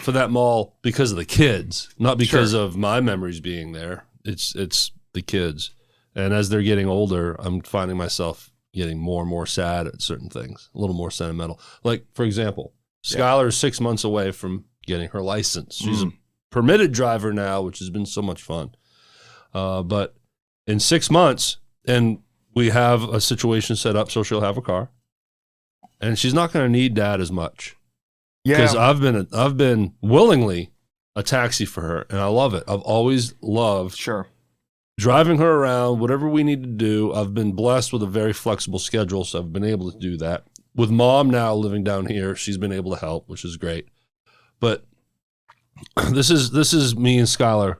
for that mall because of the kids, not because of my memories being there. It's the kids. And as they're getting older, I'm finding myself getting more and more sad at certain things, a little more sentimental. Like, for example, Skylar is 6 months away from getting her license. She's a permitted driver now, which has been so much fun. But in 6 months, and we have a situation set up so she'll have a car, and she's not going to need Dad as much. Because I've been willingly a taxi for her, and I love it. I've always loved driving her around, whatever we need to do. I've been blessed with a very flexible schedule, so I've been able to do that. With Mom now living down here, she's been able to help, which is great. But this is me and Skylar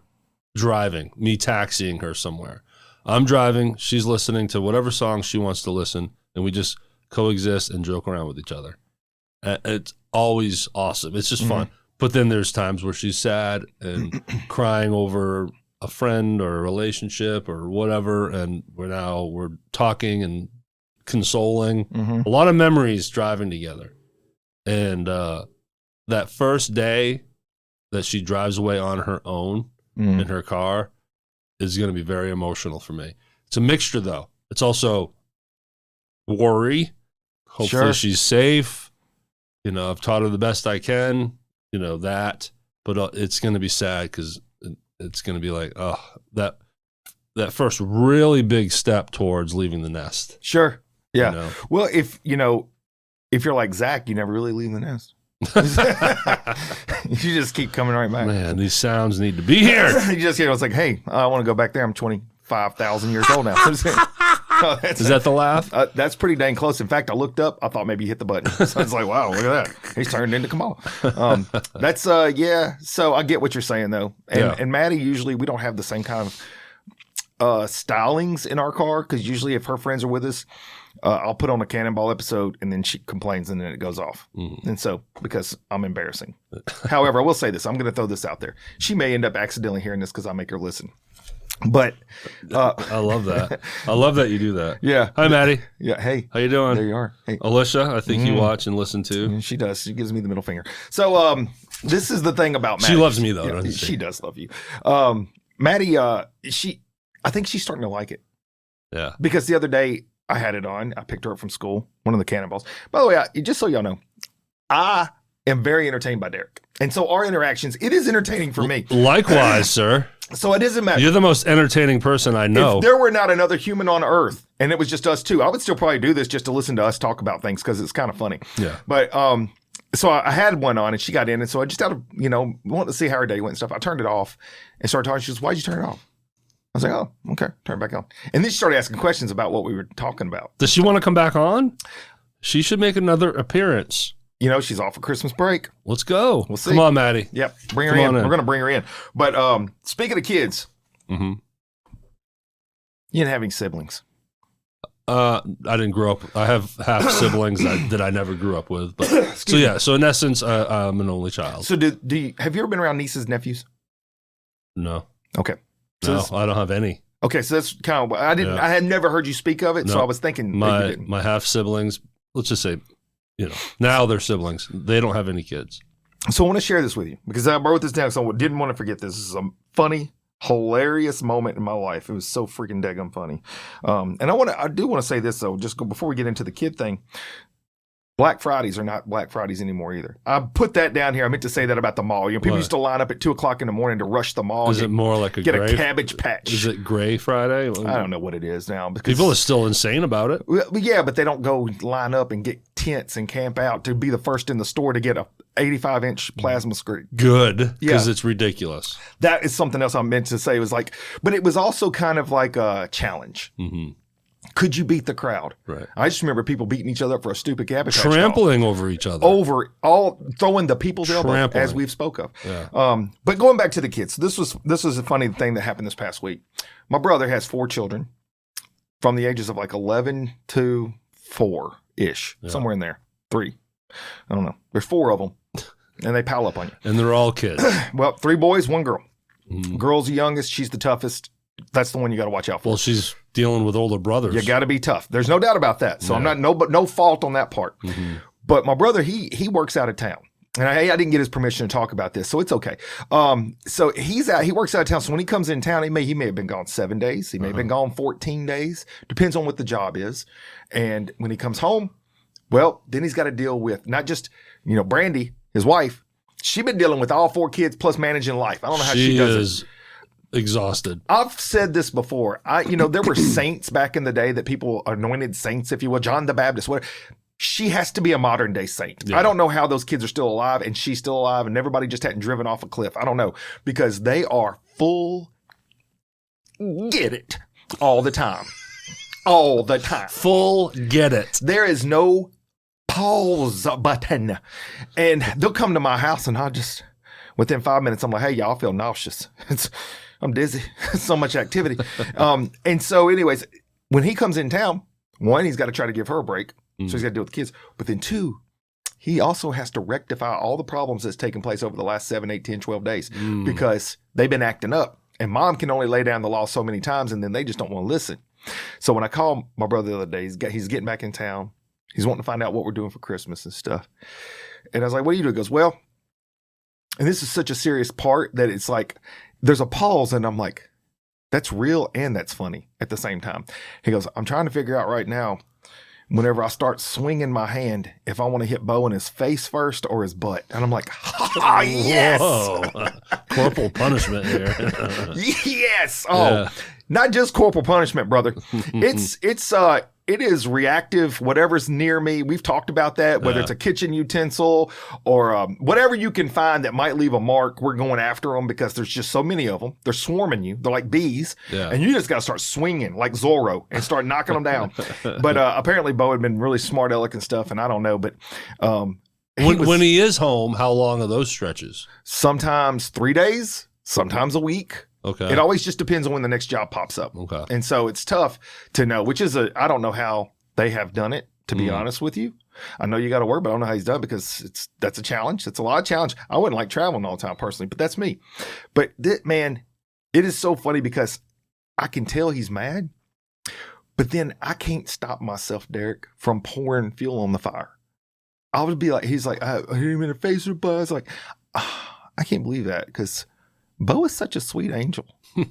driving, me taxiing her somewhere. I'm driving, she's listening to whatever song she wants to listen, and we just coexist and joke around with each other. It's always awesome. It's just fun. But then there's times where she's sad and crying over a friend or a relationship or whatever, and we're talking and consoling. A lot of memories driving together. And that first day that she drives away on her own in her car is going to be very emotional for me. It's a mixture, though. It's also worry. Hopefully she's safe. You know, I've taught her the best I can, you know, that. But it's going to be sad because it's going to be like, oh, that first really big step towards leaving the nest. Sure. Yeah. You know? Well, if you're like Zach, you never really leave the nest. You just keep coming right back. Man, these sounds need to be here. You just hear it's like, hey, I want to go back there. I'm 25,000 years old now. Is that the laugh? That's pretty dang close. In fact, I looked up. I thought maybe you hit the button. So it's like, wow, look at that. He's turned into Kamal. That's yeah. So I get what you're saying though. And Maddie, usually we don't have the same kind of stylings in our car because usually if her friends are with us, I'll put on a Cannonball episode and then she complains and then it goes off. And so, because I'm embarrassing. However, I will say this. I'm going to throw this out there. She may end up accidentally hearing this because I make her listen. But I love that. I love that you do that. Yeah. Hi, Maddie. Yeah. Hey. How you doing? There you are. Hey. Alicia, I think you watch and listen to. She does. She gives me the middle finger. So this is the thing about Maddie. She loves me, though. Yeah, she does love you. Maddie, I think she's starting to like it. Yeah. Because the other day, I had it on. I picked her up from school, one of the Cannonballs. By the way, just so y'all know, I am very entertained by Derrick. And so our interactions, it is entertaining for me. Likewise, sir. So it doesn't matter. You're the most entertaining person I know. If there were not another human on Earth, and it was just us two, I would still probably do this just to listen to us talk about things because it's kind of funny. Yeah. But so I had one on, and she got in, and so I just out of, wanted to see how her day went and stuff. I turned it off and started talking. She goes, "Why'd you turn it off?" I was like, "Oh, okay, turn it back on." And then she started asking questions about what we were talking about. Does she want to come back on? She should make another appearance. She's off for Christmas break. Let's go. We'll see. Come on, Maddie. Yep, bring her in. We're going to bring her in. But speaking of kids, you didn't have any siblings. I didn't grow up. I have half siblings that I never grew up with. But so in essence, I'm an only child. So have you ever been around nieces, nephews? No. Okay. So I don't have any. Okay, so that's kind of I had never heard you speak of it, so I was thinking my half siblings. Let's just say, now they're siblings. They don't have any kids. So I want to share this with you because I wrote this down. So I didn't want to forget this. This is a funny, hilarious moment in my life. It was so freaking daggum funny. And I do want to say this though, before we get into the kid thing. Black Fridays are not Black Fridays anymore either. I put that down here. I meant to say that about the mall. People used to line up at 2:00 in the morning to rush the mall. Is it more like get a Cabbage Patch? Is it Gray Friday? I don't know what it is now. People are still insane about it. Yeah, but they don't go line up and get tents and camp out to be the first in the store to get a 85-inch plasma screen. Good, because it's ridiculous. That is something else I meant to say. It was like, but it was also kind of like a challenge. Could you beat the crowd? Right. I just remember people beating each other up for a stupid Cabbage Patch. Trampling over each other. Throwing the people's elbow, as we've spoke of. Yeah. But going back to the kids, this was a funny thing that happened this past week. My brother has 4 children from the ages of like 11 to 4-ish, somewhere in there. 3. I don't know. There's 4 of them, and they pile up on you. And they're all kids. Well, 3 boys, 1 girl. Girl's the youngest. She's the toughest. That's the one you got to watch out for. Well, she's dealing with older brothers. You got to be tough. There's no doubt about that. So I'm not no fault on that part. But my brother, he works out of town, and I didn't get his permission to talk about this, so it's okay. So he's out. He works out of town. So when he comes in town, he may have been gone 7 days. He may have been gone 14 days. Depends on what the job is. And when he comes home, well, then he's got to deal with not just Brandy, his wife. She's been dealing with all 4 kids plus managing life. I don't know how she does it. Exhausted. I've said this before. There were saints back in the day that people anointed saints, if you will, John the Baptist, whatever. She has to be a modern day saint. Yeah. I don't know how those kids are still alive and she's still alive and everybody just hadn't driven off a cliff. I don't know because they are full get it all the time. All the time. Full get it. There is no pause button. And they'll come to my house and I'll just, within 5 minutes, I'm like, hey, y'all, I feel nauseous. I'm dizzy. So much activity. And so anyways, when he comes in town, one, he's got to try to give her a break. So he's got to deal with the kids. But then two, he also has to rectify all the problems that's taken place over the last 7, 8, 10, 12 days because they've been acting up. And mom can only lay down the law so many times and then they just don't want to listen. So when I called my brother the other day, he's getting back in town. He's wanting to find out what we're doing for Christmas and stuff. And I was like, what do you do? He goes, well, and this is such a serious part that it's like, there's a pause. And I'm like, that's real and that's funny at the same time. He goes, I'm trying to figure out right now, whenever I start swinging my hand, if I want to hit Bo in his face first or his butt. And I'm like, ah, yes. Whoa. Corporal punishment here. Yes. Oh, yeah. Not just corporal punishment, brother. It is reactive, whatever's near me. We've talked about that, whether it's a kitchen utensil or whatever you can find that might leave a mark. We're going after them because there's just so many of them. They're swarming you. They're like bees. Yeah. And you just got to start swinging like Zorro and start knocking them down. But apparently Bo had been really smart aleck and stuff, and I don't know. But when he is home, how long are those stretches? Sometimes 3 days, sometimes a week. Okay. It always just depends on when the next job pops up. Okay. And so it's tough to know, I don't know how they have done it, to be honest with you. I know you got to work, but I don't know how he's done it because that's a challenge. It's a lot of challenge. I wouldn't like traveling all the time personally, but that's me. But man, it is so funny because I can tell he's mad, but then I can't stop myself, Derrick, from pouring fuel on the fire. I would be like, he's like, I hit him in the face with buzz. Like, I can't believe that because Bo is such a sweet angel.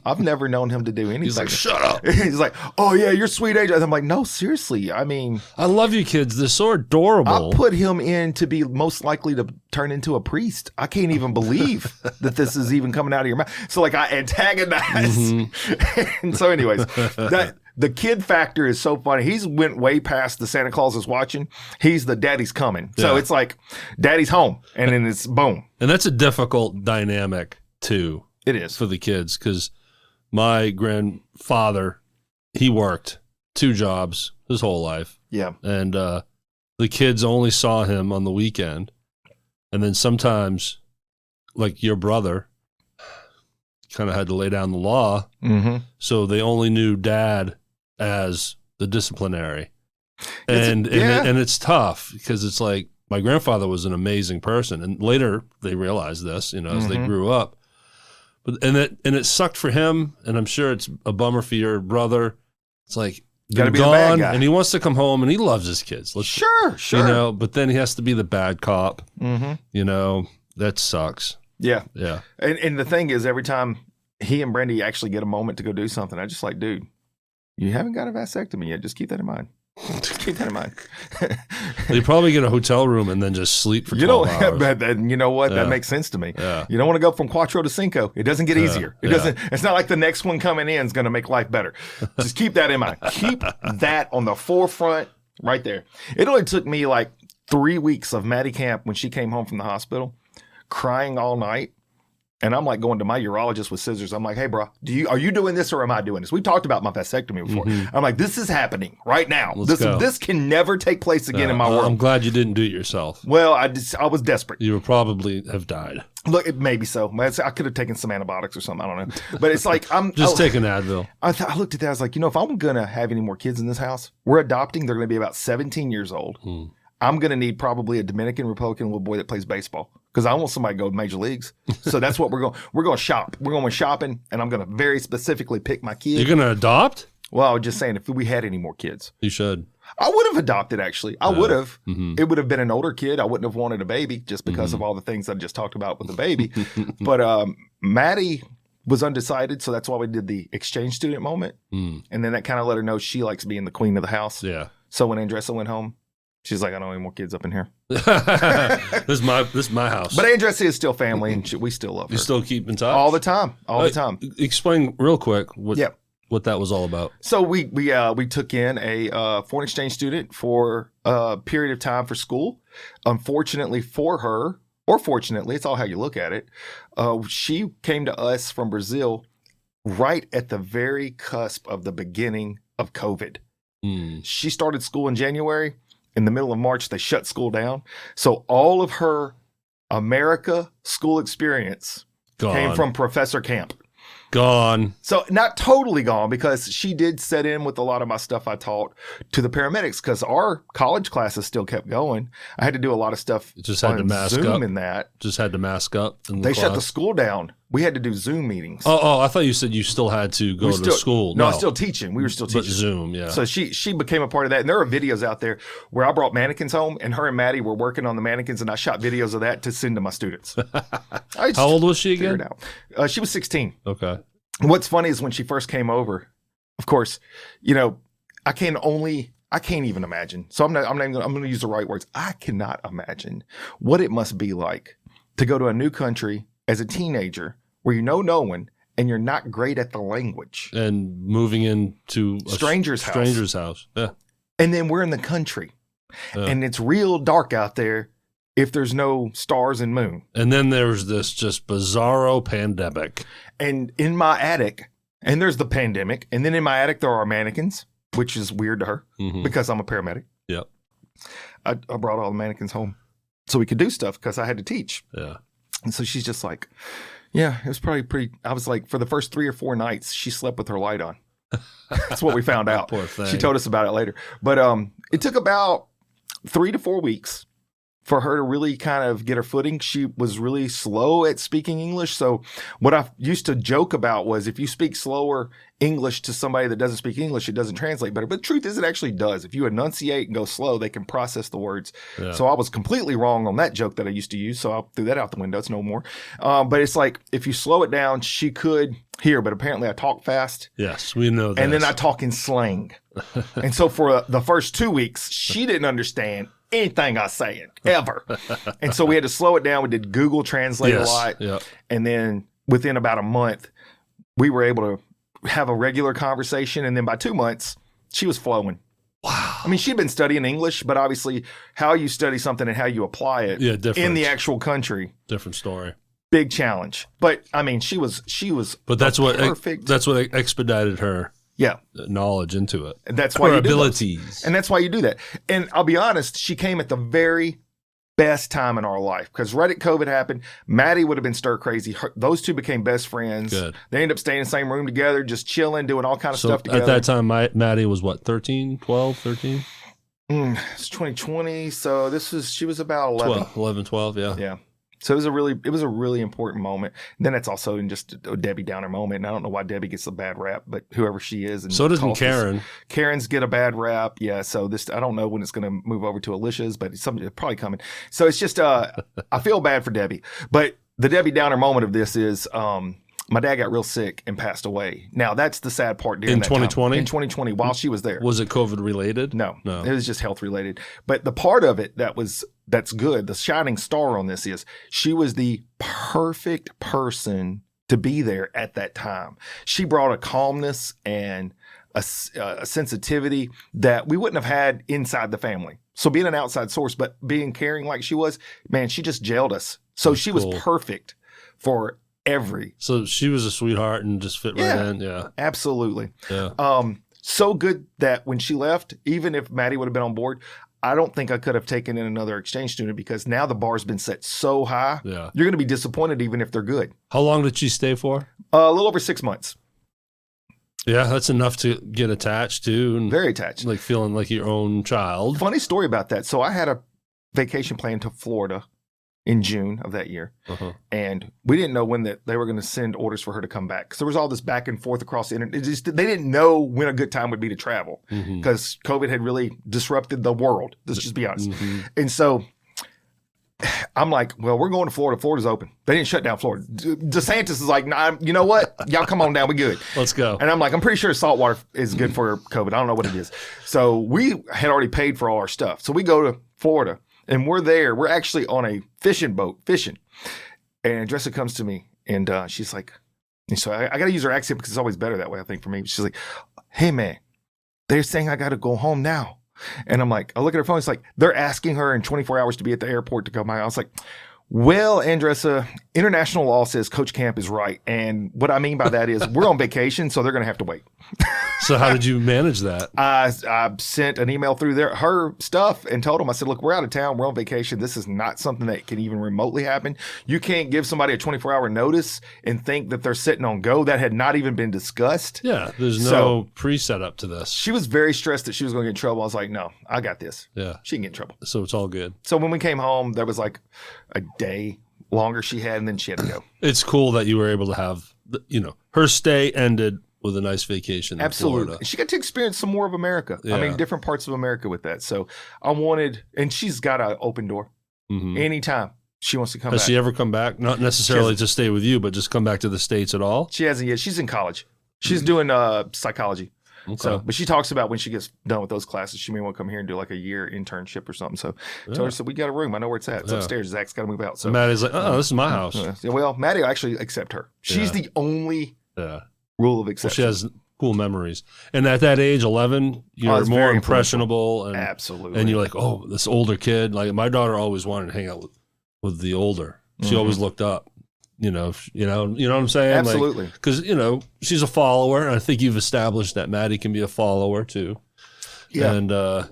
I've never known him to do anything. He's like, shut up. He's like, oh, yeah, you're sweet angel. And I'm like, no, seriously. I mean, I love you kids. They're so adorable. I'll put him in to be most likely to turn into a priest. I can't even believe that this is even coming out of your mouth. So, like, I antagonize. And so, anyways, the kid factor is so funny. He's went way past the Santa Claus is watching. He's the daddy's coming. So it's like daddy's home. And then it's boom. And that's a difficult dynamic, too. It is. For the kids, because my grandfather, he worked 2 jobs his whole life. Yeah. And the kids only saw him on the weekend. And then sometimes, like your brother, kind of had to lay down the law. Mm-hmm. So they only knew dad as the disciplinary. And it's tough because it's like my grandfather was an amazing person. And later they realized this, as they grew up. And it sucked for him, and I'm sure it's a bummer for your brother. It's like gotta be the bad guy, and he wants to come home, and he loves his kids. Sure. But then he has to be the bad cop. Mm-hmm. That sucks. Yeah. And the thing is, every time he and Brandy actually get a moment to go do something, I just like, dude, you haven't got a vasectomy yet. Just keep that in mind. Keep that in mind. You probably get a hotel room and then just sleep for 12 hours. But you know what? That makes sense to me. Yeah. You don't want to go from Quattro to Cinco. It doesn't get easier. It doesn't. It's not like the next one coming in is going to make life better. Just keep that in mind. Keep that on the forefront right there. It only took me like 3 weeks of Maddie Camp when she came home from the hospital, crying all night. And I'm like going to my urologist with scissors. I'm like, hey, bro, are you doing this or am I doing this? We talked about my vasectomy before. I'm like, this is happening right now. This can never take place again in my world. I'm glad you didn't do it yourself. Well, I was desperate. You would probably have died. Look, maybe so. I could have taken some antibiotics or something. I don't know. But it's like take an Advil. I looked at that. I was like, if I'm going to have any more kids in this house, we're adopting. They're going to be about 17 years old. I'm going to need probably a Dominican Republican little boy that plays baseball because I want somebody to go to major leagues. So that's what we're going. We're going to shop. We're going shopping, and I'm going to very specifically pick my kid. You're going to adopt? Well, I was just saying if we had any more kids. You should. I would have adopted, actually. I would have. It would have been an older kid. I wouldn't have wanted a baby just because of all the things I just talked about with the baby. But Maddie was undecided, so that's why we did the exchange student moment. And then that kind of let her know she likes being the queen of the house. Yeah. So when Andressa went home, she's like, I don't want any more kids up in here. This is my house. But Andressa is still family, and we still love her. You still keep in touch? All the time. The time. Explain real quick what that was all about. So we took in a foreign exchange student for a period of time for school. Unfortunately for her, or fortunately, it's all how you look at it, she came to us from Brazil right at the very cusp of the beginning of COVID. Mm. She started school in January. In the middle of March, they shut school down. So all of her America school experience came from Professor Camp. Gone. So not totally gone, because she did set in with a lot of my stuff I taught to the paramedics, because our college classes still kept going. I had to do a lot of stuff Just had to on mask Zoom up. in that. Just had to mask up. They shut the school down. We had to do Zoom meetings. Oh, I thought you said you still had to go to school. No, I was still teaching. We were still teaching. But Zoom, yeah. So she became a part of that. And there are videos out there where I brought mannequins home, and her and Maddie were working on the mannequins, and I shot videos of that to send to my students. How old was she again? She was 16. Okay. What's funny is when she first came over, of course, I can't even imagine. So I'm going to use the right words. I cannot imagine what it must be like to go to a new country as a teenager where you know no one and you're not great at the language. And moving into a stranger's house. Yeah. And then we're in the country and it's real dark out there if there's no stars and moon. And then there's this just bizarro pandemic. And in my attic, and there's the pandemic, and then in my attic there are mannequins, which is weird to her because I'm a paramedic. Yep. I brought all the mannequins home so we could do stuff because I had to teach. Yeah. And so she's just like, yeah, it was probably pretty. I was like, for the first 3 or 4 nights, she slept with her light on. That's what we found out. Poor thing. She told us about it later. But it took about 3 to 4 weeks for her to really kind of get her footing. She was really slow at speaking English. So what I used to joke about was if you speak slower English to somebody that doesn't speak English, it doesn't translate better. But the truth is it actually does. If you enunciate and go slow, they can process the words. Yeah. So I was completely wrong on that joke that I used to use. So I threw that out the window. It's no more. But it's like if you slow it down, she could hear. But apparently I talk fast. Yes, we know that. And then I talk in slang. And so for the first 2 weeks, she didn't understand anything I was saying ever. And so we had to slow it down. We did Google Translate a lot. Yep. And then within about a month, we were able to have a regular conversation. And then by 2 months, she was flowing. Wow. I mean, she'd been studying English, but obviously how you study something and how you apply it in the actual country. Different story. Big challenge. But I mean, she was But that's perfect. That's what expedited her. Yeah. Knowledge into it. And that's why her you do abilities. And that's why you do that. And I'll be honest, she came at the very best time in our life because right at COVID happened, Maddie would have been stir crazy. Those two became best friends. Good. They ended up staying in the same room together, just chilling, doing all kind of stuff together. At that time, Maddie was what, 13, 12, 13? It's 2020. So she was about 11. 11, 12, yeah. Yeah. So it was a really important moment. And then it's also in just a Debbie Downer moment. And I don't know why Debbie gets a bad rap, but whoever she is. And so doesn't Karen. Karen's get a bad rap. Yeah. So I don't know when it's going to move over to Alicia's, but it's probably coming. So it's just, I feel bad for Debbie. But the Debbie Downer moment of this is, my dad got real sick and passed away. Now that's the sad part. In 2020? In 2020, while she was there. Was it COVID related? No. It was just health related. But the part of it that's good, the shining star on this is she was the perfect person to be there at that time. She brought a calmness and a sensitivity that we wouldn't have had inside the family. So being an outside source, but being caring like she was, man, she just gelled us. So she was perfect for So she was a sweetheart and just fit right in. Yeah, absolutely. Yeah. So good that when she left, even if Maddie would have been on board, I don't think I could have taken in another exchange student because now the bar's been set so high. Yeah. You're going to be disappointed even if they're good. How long did she stay for? A little over 6 months. Yeah, that's enough to get attached to. And very attached. Like feeling like your own child. Funny story about that. So I had a vacation planned to Florida in June of that year. And we didn't know when they were going to send orders for her to come back. Because there was all this back and forth across the internet. They didn't know when a good time would be to travel because COVID had really disrupted the world. Let's just be honest. And so I'm like, well, we're going to Florida. Florida's open. They didn't shut down Florida. DeSantis is like, nah, you know what? Y'all come on down. We good. Let's go. And I'm like, I'm pretty sure salt water is good for COVID. I don't know what it is. So we had already paid for all our stuff. So we go to Florida. And we're there. We're actually on a fishing boat, fishing. And Jessica comes to me, and she's like, and so I got to use her accent because it's always better that way, I think, for me. She's like, hey, man, they're saying I got to go home now. And I'm like, I look at her phone. It's like, they're asking her in 24 hours to be at the airport to come by. I was like, well, Andressa, international law says Coach Camp is right. And what I mean by that is we're on vacation, so they're going to have to wait. So how did you manage that? I sent an email through her stuff and told them, I said, look, we're out of town. We're on vacation. This is not something that can even remotely happen. You can't give somebody a 24-hour notice and think that they're sitting on go. That had not even been discussed. Yeah, there's no pre-setup to this. She was very stressed that she was going to get in trouble. I was like, no, I got this. Yeah. She can get in trouble. So it's all good. So when we came home, there was like a day longer she had, and then she had to go. It's cool that you were able to have, her stay ended with a nice vacation in Absolutely. Florida. She got to experience some more of America. Yeah. I mean, different parts of America with that. So I wanted, and she's got an open door. Anytime she wants to come back. Has she ever come back? Not necessarily to stay with you, but just come back to the States at all? She hasn't yet. She's in college. She's doing psychology. Okay. So, but she talks about when she gets done with those classes, she may want to come here and do like a year internship or something. So I told her, so we got a room. I know where it's at. It's upstairs. Zach's got to move out. So Maddie's like, this is my house. Well, Maddie will actually accept her. She's the only rule of exception. Well, she has cool memories. And at that age, 11, you're more impressionable. And, absolutely. And you're like, oh, this older kid. Like my daughter always wanted to hang out with the older. She always looked up. You know what I'm saying? Absolutely. Because, she's a follower. And I think you've established that Maddie can be a follower too. Yeah. And,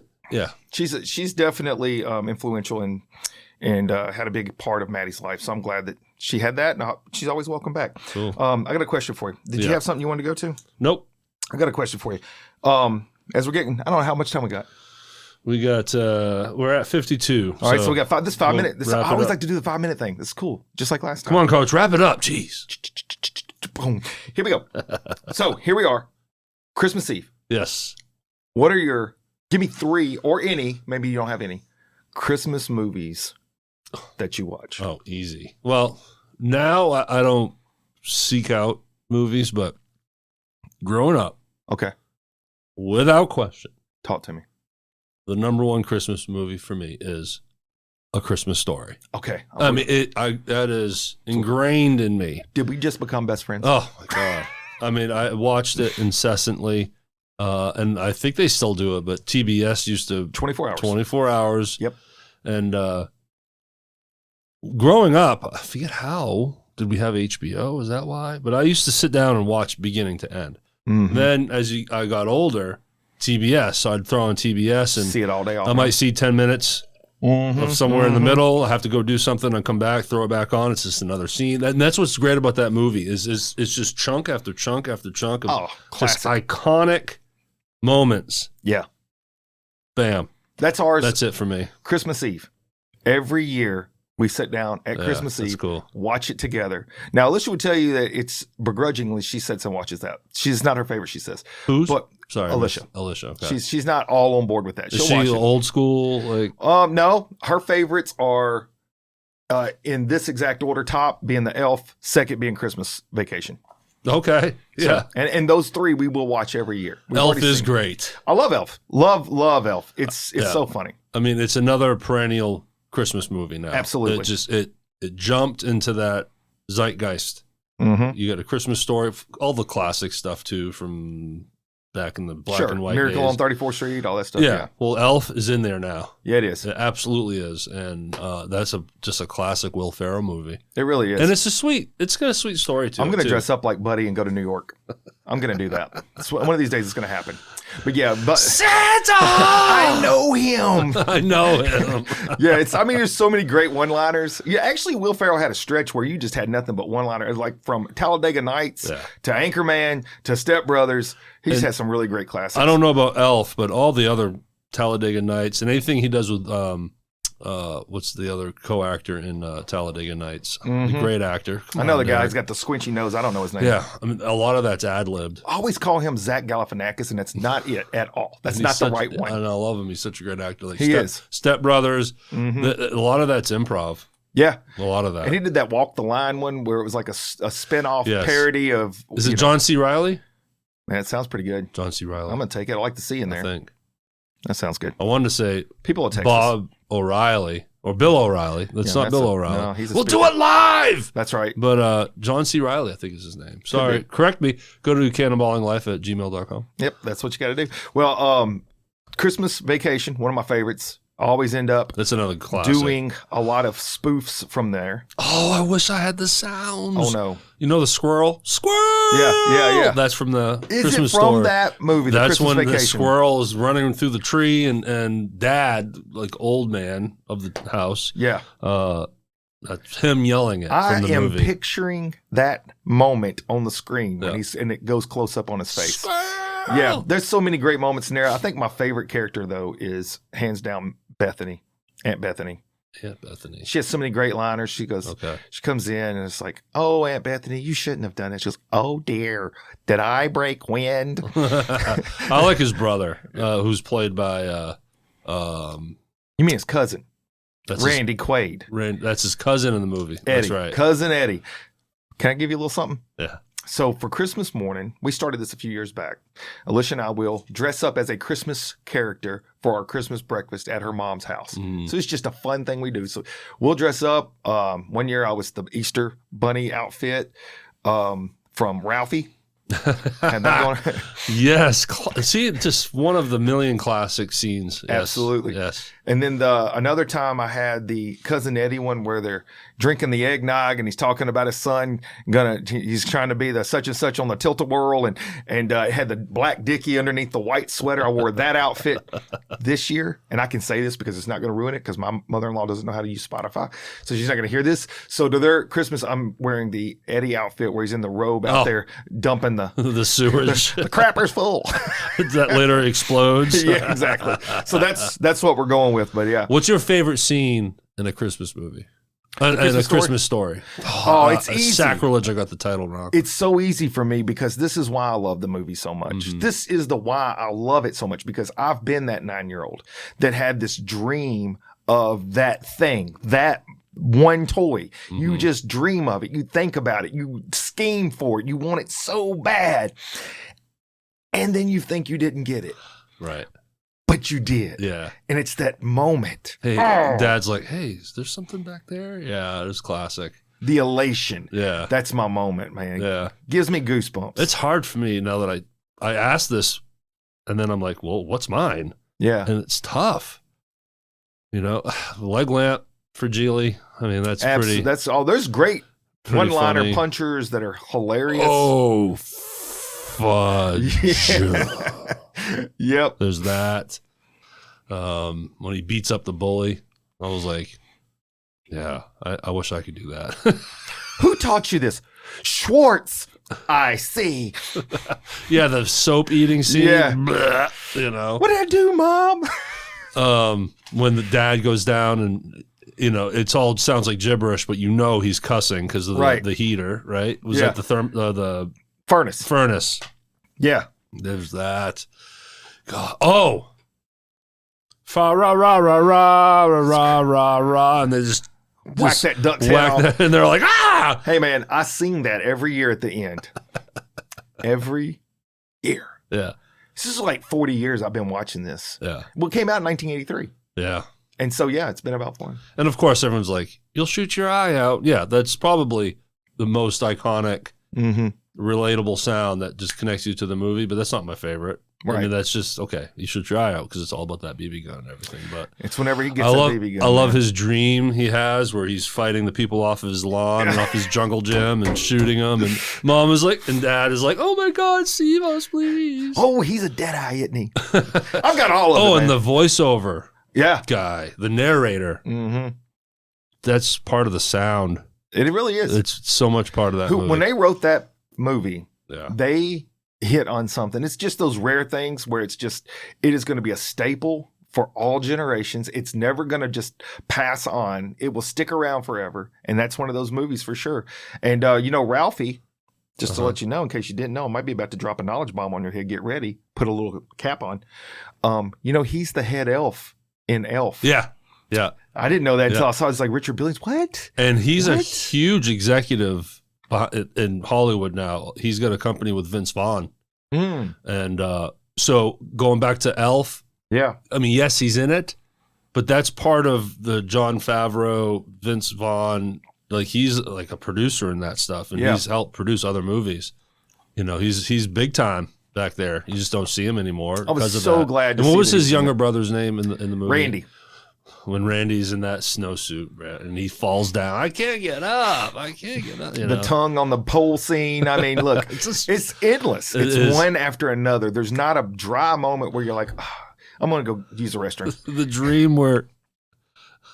She's definitely influential and had a big part of Maddie's life. So I'm glad that she had that. And she's always welcome back. Cool. I got a question for you. Did you have something you wanted to go to? Nope. I got a question for you. As we're getting, I don't know how much time we got. We got, we're at 52. All right, so we got 5 minutes. I always like to do the 5-minute thing. This is cool, just like last time. Come on, Coach, wrap it up. Jeez. Boom. Here we go. So here we are, Christmas Eve. Yes. What are give me 3 or any, maybe you don't have any, Christmas movies that you watch? Oh, easy. Well, now I don't seek out movies, but growing up, okay, without question, talk to me. The number one Christmas movie for me is A Christmas Story. Okay. I mean, that is ingrained in me. Did we just become best friends? Oh, my God. I mean, I watched it incessantly, and I think they still do it, but TBS used to... 24 hours. 24 hours. Yep. And growing up, I forget how, did we have HBO? Is that why? But I used to sit down and watch beginning to end. Then, as I got older... TBS, so I'd throw on TBS and see it all day. I might see 10 minutes of somewhere in the middle. I have to go do something and come back, throw it back on. It's just another scene. And that's what's great about that movie is it's just chunk after chunk after chunk of just iconic moments. Yeah. Bam. That's ours. That's it for me. Christmas Eve. Every year we sit down at Christmas Eve, watch it together. Now, Alicia would tell you that it's begrudgingly she sits and watches that. She's not her favorite, she says. Who's? But sorry, Alicia. Alicia. Okay. She's not all on board with that. Is she watch it. Old school? Like no. Her favorites are in this exact order: top being the Elf, second being Christmas Vacation. Okay. Yeah. So, and those 3 we will watch every year. Elf is great. I love Elf. Love Elf. It's so funny. I mean, it's another perennial Christmas movie now. Absolutely. It jumped into that zeitgeist. You got A Christmas Story, all the classic stuff too from back in the black and white Miracle days. on 34th Street, all that stuff. Yeah. Well, Elf is in there now. Yeah, it is. It absolutely is, and that's just a classic Will Ferrell movie. It really is, and it's got a sweet story too. I'm going to dress up like Buddy and go to New York. I'm going to do that. One of these days it's going to happen. But yeah, Santa! I know him. I know him. Yeah, there's so many great one-liners. Yeah, actually, Will Ferrell had a stretch where you just had nothing but one-liners, like from Talladega Nights to Anchorman to Step Brothers. He just had some really great classics. I don't know about Elf, but all the other Talladega Nights and anything he does with what's the other co-actor in Talladega Nights? The great actor. I know the guy. He's got the squinchy nose. I don't know his name. Yeah, I mean, a lot of that's ad-libbed. I always call him Zach Galifianakis, and that's not it at all. That's not the right one. And I love him. He's such a great actor. Like he is. Step Brothers. A lot of that's improv. Yeah. A lot of that. And he did that Walk the Line one where it was like a spin-off parody of... Is it John C. Reilly? Man, it sounds pretty good. John C. Reilly. I'm going to take it. I like the C in there. I think. That sounds good. I wanted to say people at Texas. Bob O'Reilly or Bill O'Reilly. That's not Bill O'Reilly. No, he's we'll do it live. That's right. But John C. Reilly, I think is his name. Sorry. Correct me. Go to cannonballinglife@gmail.com. Yep, that's what you got to do. Well, Christmas Vacation, one of my favorites. Always end up That's another classic. doing a lot of spoofs from there. Oh, I wish I had the sounds. Oh no. You know the squirrel? Squirrel! Yeah. That's from the Is Christmas it from Story. that movie, The That's Christmas when Vacation? the squirrel is running through the tree and dad, like old man of the house, Yeah. that's him yelling it I from the am movie. picturing that moment on the screen when Yeah. and it goes close up on his face. Squirrel! Yeah, there's so many great moments in there. I think my favorite character though is hands down Bethany, Aunt Bethany. Yeah, Bethany. She has so many great liners. She goes, Okay. she comes in and it's like, "Oh, Aunt Bethany, you shouldn't have done it." She goes, "Oh dear, did I break wind?" I like his brother, who's played by You mean his cousin, that's Randy Quaid, that's his cousin in the movie. Eddie, That's right. cousin Eddie. Can I give you a little something? Yeah. So for Christmas morning, we started this a few years back. Alicia and I will dress up as a Christmas character for our Christmas breakfast at her mom's house. Mm. So it's just a fun thing we do. So we'll dress up. One year I was the Easter bunny outfit from Ralphie. And that going, Yes. See, just one of the million classic scenes. Yes. Absolutely. Yes. and then another time I had the cousin Eddie one where they're drinking the eggnog and he's talking about his son he's trying to be the such and such on the tilt-a-whirl and it had the black dickie underneath the white sweater. I wore that outfit this year, and I can say this because it's not going to ruin it because my mother-in-law doesn't know how to use Spotify, so she's not going to hear this. So to their Christmas, I'm wearing the Eddie outfit where he's in the robe out there dumping The sewage the crapper's full. that later explodes. Yeah, exactly. So that's what we're going with. But yeah. What's your favorite scene in a Christmas movie? And a Christmas Story? Christmas Story. Oh, it's easy. Sacrilege. I got the title wrong. It's so easy for me because this is why I love the movie so much. Mhm. This is the why I love it so much, because I've been that 9-year-old that had this dream of that thing, that one toy. You Mhm. just dream of it. You think about it. You scheme for it. You want it so bad. And then you think you didn't get it, Right. but you did. Yeah. And it's that moment. Hey, Oh. Dad's like, hey, is there something back there? Yeah, it's classic. The elation. Yeah. That's my moment, man. Yeah. Gives me goosebumps. It's hard for me now that I asked this and then I'm like, well, what's mine? yeah. And it's tough. You know, leg lamp for Geely. I mean, that's pretty. That's all. There's great pretty one-liner funny. punchers that are hilarious. Oh, fudge. Yeah. Yep. There's that. When he beats up the bully, I was like, yeah, I wish I could do that. Who taught you this? Schwartz. I see. Yeah, the soap eating scene. Yeah. Bleh, you know. What did I do, Mom? When the dad goes down and, you know, it's all sounds like gibberish, but you know he's cussing because of Right. the heater, right? Was Yeah. that the Furnace. furnace? Yeah. There's that. God. Oh. Fa ra ra ra ra ra ra ra ra, and they just Whack that duck tail. whack that, and they're like, ah! Hey, man, I sing that every year at the end. Every year. Yeah, This is like 40 years I've been watching this. yeah, Well, it came out in 1983. yeah. And so, yeah, it's been about fun. And of course, everyone's like, "You'll shoot your eye out." Yeah, that's probably the most iconic, Mm-hmm. relatable sound that just connects you to the movie. But that's not my favorite. I Right. mean, that's just okay. You shoot your eye out because it's all about that BB gun and everything. But It's whenever he gets I that love, BB gun. I love man. his dream he has where he's fighting the people off of his lawn and off his jungle gym and shooting them. And mom is like, and dad is like, "Oh my God, save us, please." Oh, he's a dead eye, isn't he? I've got all of Oh, it. and man. the voiceover Yeah. guy, the narrator, Mm-hmm. that's part of the sound. It really is. It's so much part of that movie. When they wrote that movie, yeah. they hit on something. It's just those rare things where it is going to be a staple for all generations. It's never going to just pass on. It will stick around forever. And that's one of those movies for sure. And, Ralphie, just to let you know, in case you didn't know, I might be about to drop a knowledge bomb on your head. Get ready. Put a little cap on. He's the head elf in Elf. Yeah. Yeah. I didn't know that until Yeah. I saw it. It's like Richard Billings. What? And he's a What? huge executive in Hollywood now. He's got a company with Vince Vaughn. Mm. And so going back to Elf, Yeah. I mean, yes, he's in it, but that's part of the Jon Favreau, Vince Vaughn. Like he's like a producer in that stuff, and Yeah. he's helped produce other movies. You know, he's big time back there. You just don't see him anymore. I was because of so that. glad to And what see was that his he's in younger it. brother's name in the movie? Randy. when Randy's in that snowsuit, and he falls down. I can't get up. The tongue on the pole scene. I mean, look, it's endless. It's one after another. There's not a dry moment where you're like, I'm going to go use the restroom. The dream where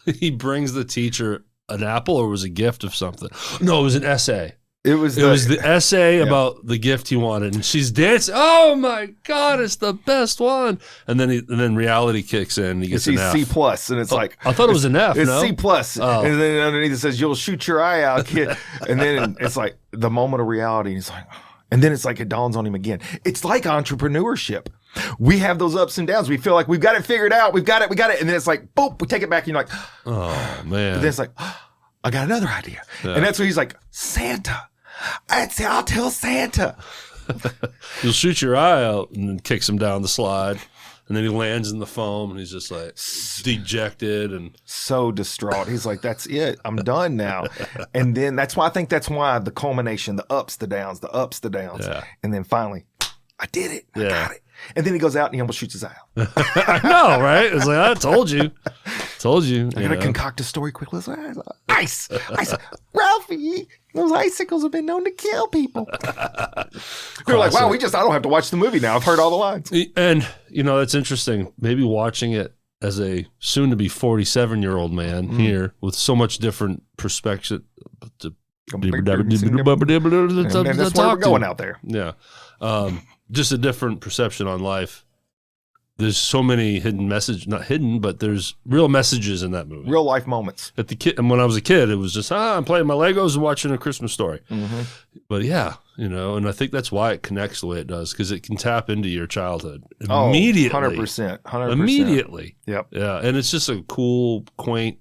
he brings the teacher an apple, or was a gift of something. No, it was an essay. It was the essay about the gift he wanted, and she's dancing. Oh my God, it's the best one! And then reality kicks in. He gets an F. C+, and it's like, I thought it was an F. It's no? C+, and then underneath it says, "You'll shoot your eye out, kid." And then it's like the moment of reality. And he's like, and then it's like it dawns on him again. It's like entrepreneurship. We have those ups and downs. We feel like we've got it figured out. We've got it. And then it's like, boop, we take it back, and you're like, oh man. But then it's like, I got another idea, and that's when he's like, Santa. I'll tell Santa. You'll shoot your eye out, and then kicks him down the slide, and then he lands in the foam, and he's just like dejected and so distraught. He's like, "That's it. I'm done now." And then that's why the culmination, the ups, the downs, and then finally, I did it. I got it. And then he goes out and he almost shoots his eye out. I know, right? It's like, I told you. I gotta concoct a story quickly. Ice. Ralphie, those icicles have been known to kill people. You're like, wow, I don't have to watch the movie now. I've heard all the lines. And, it's interesting. Maybe watching it as a soon-to-be 47-year-old man here with so much different perspective. And that's where we're going out there. Yeah. Just a different perception on life. There's so many hidden messages, not hidden, but there's real messages in that movie. Real life moments. And when I was a kid, it was just, I'm playing my Legos and watching A Christmas Story. Mm-hmm. But yeah, and I think that's why it connects the way it does, because it can tap into your childhood immediately. 100%. Immediately. Yep. Yeah, and it's just a cool, quaint,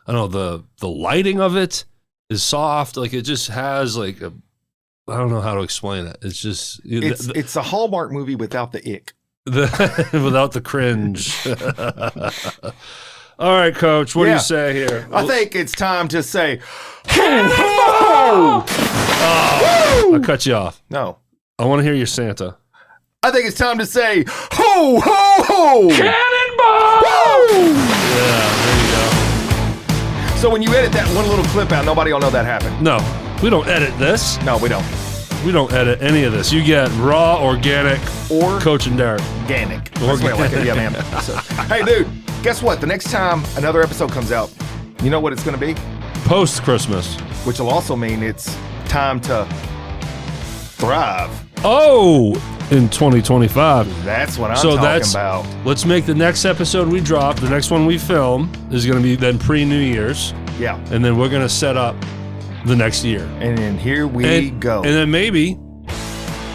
I don't know, the lighting of it is soft. Like, it just has like I don't know how to explain it. It's just... It's a Hallmark movie without the ick. Without the cringe. All right, Coach, what do you say here? I think it's time to say... I cut you off. No. I want to hear your Santa. I think it's time to say, ho, ho, ho! Cannonball! Woo! Yeah, there you go. So when you edit that one little clip out, nobody will know that happened. No, we don't edit this. No, we don't. We don't edit any of this. You get raw, organic, or Coach and Derrick. Organic. That's the way I like it. Yeah, man. So, hey, dude, guess what? The next time another episode comes out, you know what it's going to be? Post-Christmas. Which will also mean it's time to thrive. Oh, in 2025. That's what I'm talking about. Let's make the next episode we drop, the next one we film, is going to be then pre-New Year's. Yeah. And then we're going to set up the next year. And then here we go. And then maybe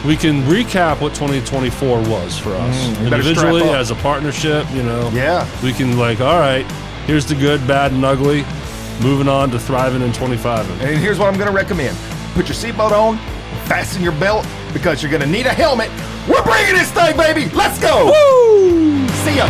we can recap what 2024 was for us. Individually, as a partnership, Yeah. We can all right, here's the good, bad, and ugly. Moving on to thriving in 25. And here's what I'm going to recommend. Put your seatbelt on, fasten your belt, because you're going to need a helmet. We're bringing this thing, baby. Let's go. Woo! See ya.